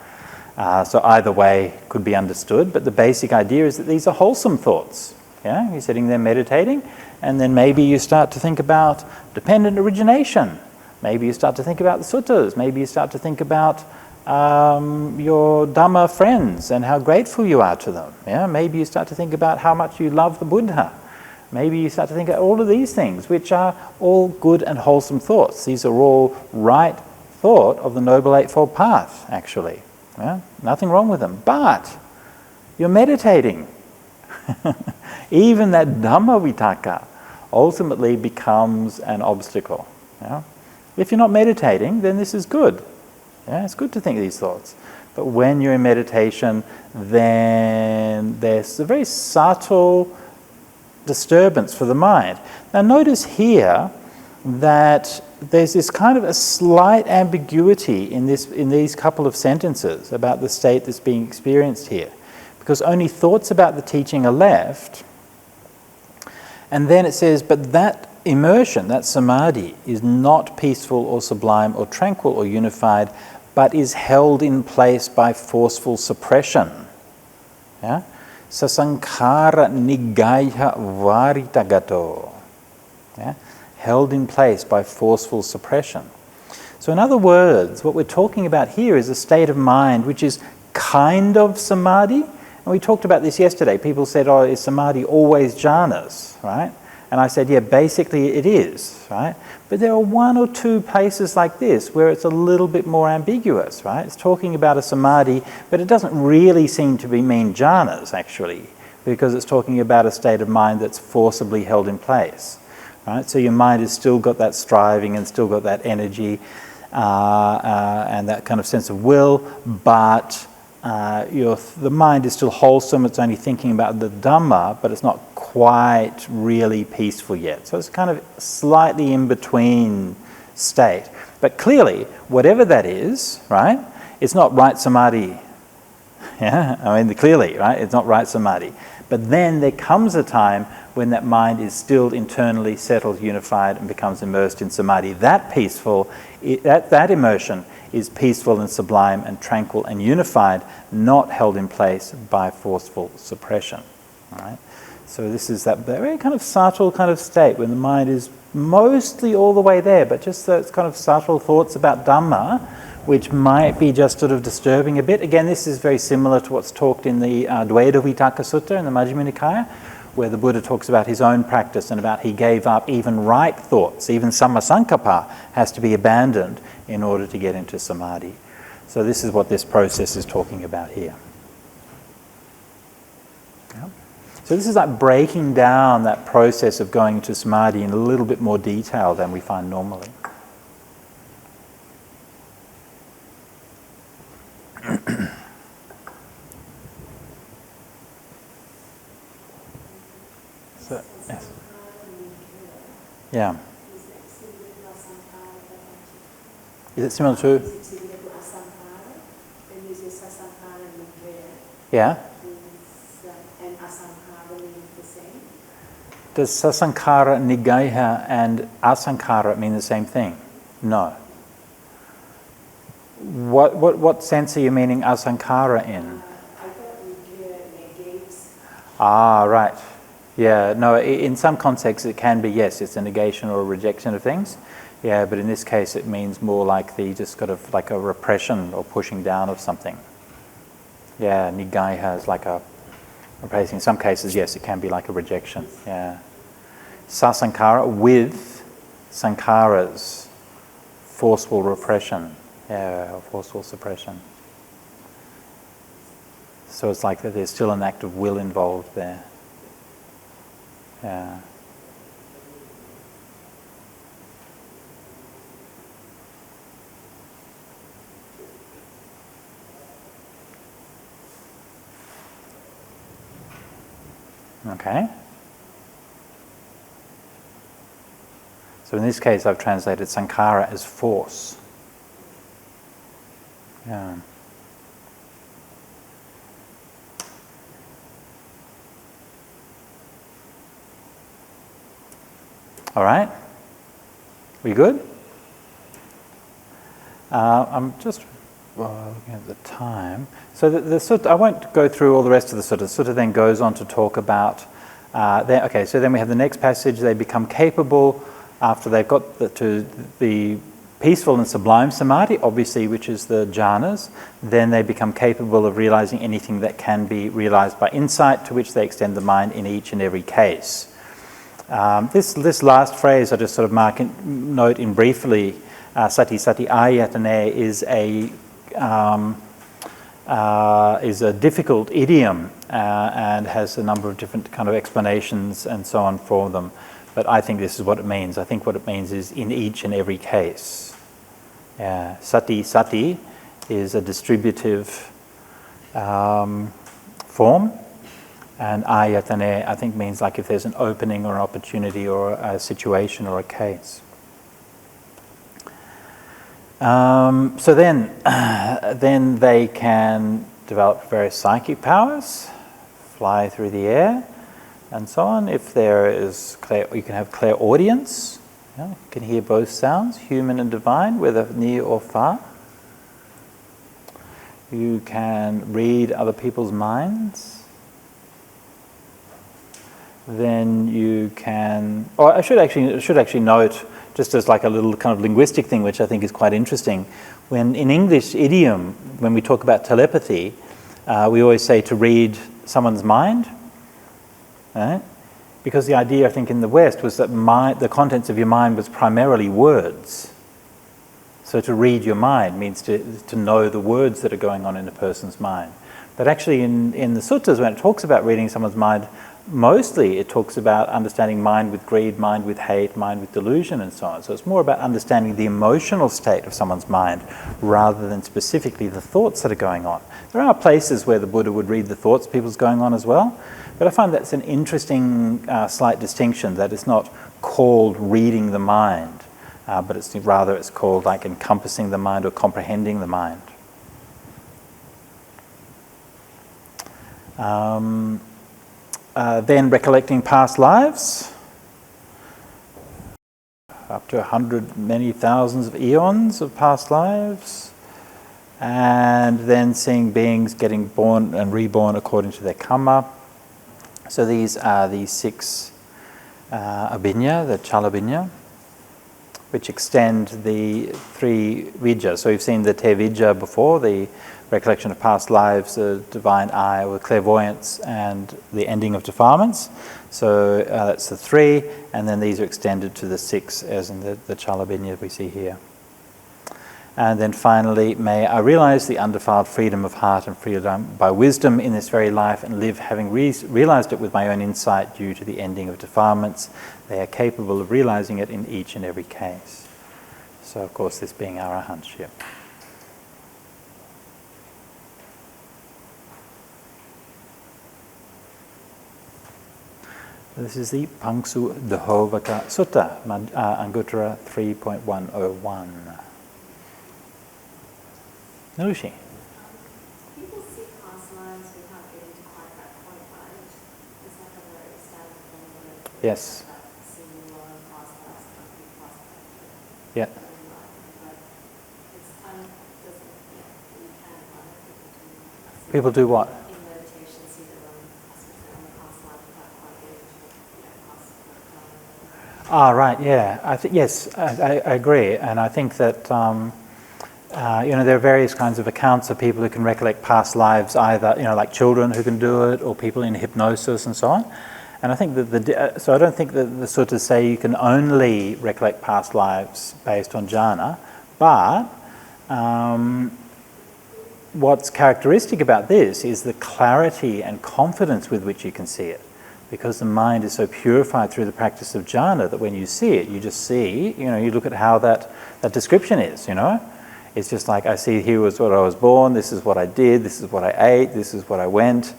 So either way could be understood, but the basic idea is that these are wholesome thoughts. Yeah, you're sitting there meditating, and then maybe you start to think about dependent origination. Maybe you start to think about the suttas. Maybe you start to think about your Dhamma friends and how grateful you are to them. Yeah, maybe you start to think about how much you love the Buddha. Maybe you start to think of all of these things, which are all good and wholesome thoughts. These are all right thought of the Noble Eightfold Path, actually. Yeah? Nothing wrong with them. But you're meditating. Even that Dhamma vitaka ultimately becomes an obstacle. Yeah? If you're not meditating, then this is good. Yeah? It's good to think these thoughts. But when you're in meditation, then there's a very subtle disturbance for the mind. Now notice here that there's this kind of a slight ambiguity in these couple of sentences about the state that's being experienced here, because only thoughts about the teaching are left, and then it says, but that immersion, that samadhi, is not peaceful or sublime or tranquil or unified, but is held in place by forceful suppression. Yeah? Sasankhara nigaya varitagato. Yeah? Held in place by forceful suppression. So in other words, what we're talking about here is a state of mind which is kind of samadhi. And we talked about this yesterday. People said, oh, is samadhi always jhanas, right? And I said, yeah, basically it is, right? But there are one or two places like this where it's a little bit more ambiguous, right? It's talking about a samadhi, but it doesn't really seem to mean jhanas, actually, because it's talking about a state of mind that's forcibly held in place, right? So your mind has still got that striving and still got that energy and that kind of sense of will, but the mind is still wholesome. It's only thinking about the Dhamma, but it's not quite really peaceful yet. So it's kind of slightly in between state. But clearly, whatever that is, right, it's not right samadhi. Yeah, I mean, clearly, right, it's not right samadhi. But then there comes a time when that mind is still internally settled, unified, and becomes immersed in samadhi. That peaceful, that immersion is peaceful and sublime and tranquil and unified, not held in place by forceful suppression. All right? So this is that very kind of subtle kind of state when the mind is mostly all the way there, but just those kind of subtle thoughts about Dhamma, which might be just sort of disturbing a bit. Again, this is very similar to what's talked in the Dvaita Vitaka Sutta in the Majjhima Nikaya, where the Buddha talks about his own practice and about he gave up even right thoughts, even sammasankappa has to be abandoned in order to get into samadhi. So this is what this process is talking about here. Yeah. So this is like breaking down that process of going into samadhi in a little bit more detail than we find normally. So, yes. Yeah. Is it similar to? Yeah. And asankhara means the same? Does sasankhara nigaya and asankhara mean the same thing? No. What sense are you meaning asankhara in? I thought nigaya negates. Ah, right. Yeah, no, in some contexts it can be, yes, it's a negation or a rejection of things. Yeah, but in this case it means more like the just kind of like a repression or pushing down of something. Yeah, nigaya is like a replacing. In some cases, yes, it can be like a rejection. Yeah. Sasankhara with sankharas, forceful repression. Yeah, forceful suppression. So it's like that there's still an act of will involved there. Yeah. Okay. So in this case, I've translated sankhara as force. Yeah. All right. We good? I'm just looking at the time. So the sutta, I won't go through all the rest of the sutta. The sutta then goes on to talk about, so then we have the next passage. They become capable after they've got to the peaceful and sublime samadhi, obviously, which is the jhanas. Then they become capable of realizing anything that can be realized by insight, to which they extend the mind in each and every case. This last phrase I just sort of note in briefly, sati sati ayatane, is a difficult idiom and has a number of different kind of explanations and so on for them. But I think this is what it means. I think what it means is in each and every case. Sati sati is a distributive form. And ayatane, I think, means like if there's an opening or an opportunity or a situation or a case. So then they can develop various psychic powers, fly through the air, and so on. If there is you can have clairaudience. You can hear both sounds, human and divine, whether near or far. You can read other people's minds. Then you can. I should actually note, just as like a little kind of linguistic thing, which I think is quite interesting. When in English idiom, when we talk about telepathy, we always say to read someone's mind, right? Because the idea, I think, in the West was that the contents of your mind was primarily words. So to read your mind means to know the words that are going on in a person's mind. But actually in the suttas, when it talks about reading someone's mind, mostly it talks about understanding mind with greed, mind with hate, mind with delusion, and so on. So it's more about understanding the emotional state of someone's mind rather than specifically the thoughts that are going on. There are places where the Buddha would read the thoughts people's going on as well, but I find that's an interesting slight distinction, that it's not called reading the mind, but it's called like encompassing the mind or comprehending the mind. Then recollecting past lives, up to 100, many thousands of eons of past lives, and then seeing beings getting born and reborn according to their karma. So these are the 6 abhinya, the chalabhinya, which extend the 3 vijja. So we've seen the te vijja before, the recollection of past lives, the divine eye, or clairvoyance, and the ending of defilements. So that's the 3, and then these are extended to the 6, as in the chalabhinya we see here. And then finally, may I realize the undefiled freedom of heart and freedom by wisdom in this very life, and live having realized it with my own insight due to the ending of defilements. They are capable of realizing it in each and every case. So of course, this being arahantship. This is the Pangsu Dahovaka Sutta, Anguttara 3.101. Narushi. People see past lives without getting to quite that point, right? It's like a very standard thing that Yes. seeing a lot of past lives, past lives. Yeah. But it's kind of doesn't, you can find People do what? in meditation, see their own past life without quite getting to past life. Right, yeah. Yes, I agree. And I think that there are various kinds of accounts of people who can recollect past lives, either like children who can do it, or people in hypnosis and so on. And I think that so I don't think that the suttas say you can only recollect past lives based on jhana, but what's characteristic about this is the clarity and confidence with which you can see it, because the mind is so purified through the practice of jhana that when you see it, you just see, you look at how that description is, It's just like, I see here was what I was born, this is what I did, this is what I ate, this is what I went,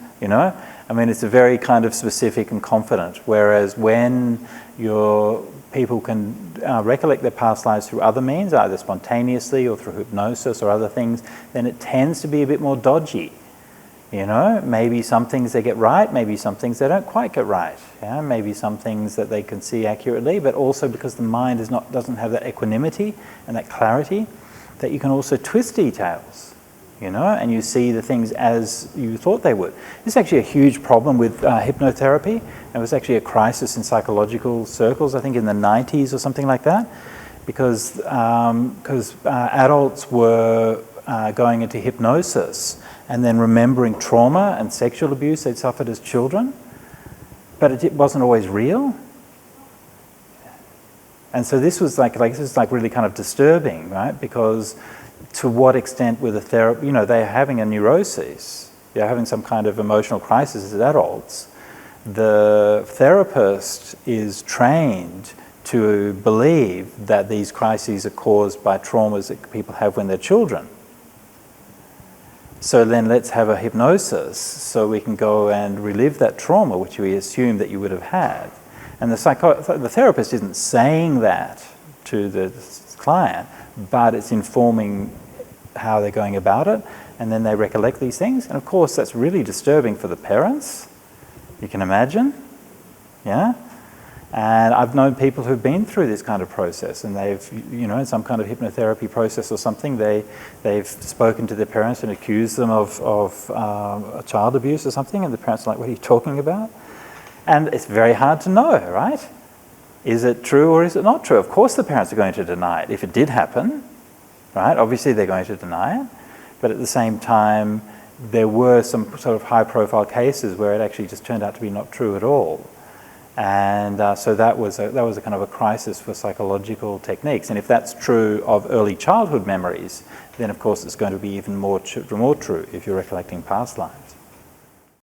I mean, it's a very kind of specific and confident. Whereas when people can recollect their past lives through other means, either spontaneously or through hypnosis or other things, then it tends to be a bit more dodgy. Maybe some things they get right, maybe some things they don't quite get right. Yeah? Maybe some things that they can see accurately, but also because the mind doesn't have that equanimity and that clarity, that you can also twist details, and you see the things as you thought they would. This is actually a huge problem with hypnotherapy. It was actually a crisis in psychological circles, I think in the 90s or something like that, because adults were going into hypnosis and then remembering trauma and sexual abuse they'd suffered as children, but it wasn't always real. And so this was like really kind of disturbing, right? Because to what extent with a therapy, they're having a neurosis, they're having some kind of emotional crisis as adults. The therapist is trained to believe that these crises are caused by traumas that people have when they're children. So then let's have a hypnosis so we can go and relive that trauma which we assume that you would have had. And the therapist isn't saying that to the client, but it's informing how they're going about it, and then they recollect these things. And of course, that's really disturbing for the parents. You can imagine, yeah? And I've known people who've been through this kind of process, and they've, you know, in some kind of hypnotherapy process or something, they've spoken to their parents and accused them of child abuse or something, and the parents are like, what are you talking about? And it's very hard to know, right? Is it true or is it not true? Of course the parents are going to deny it. If it did happen, right, obviously they're going to deny it, but at the same time, there were some sort of high-profile cases where it actually just turned out to be not true at all. And so that was a kind of a crisis for psychological techniques. And if that's true of early childhood memories, then of course it's going to be even more true if you're recollecting past lives.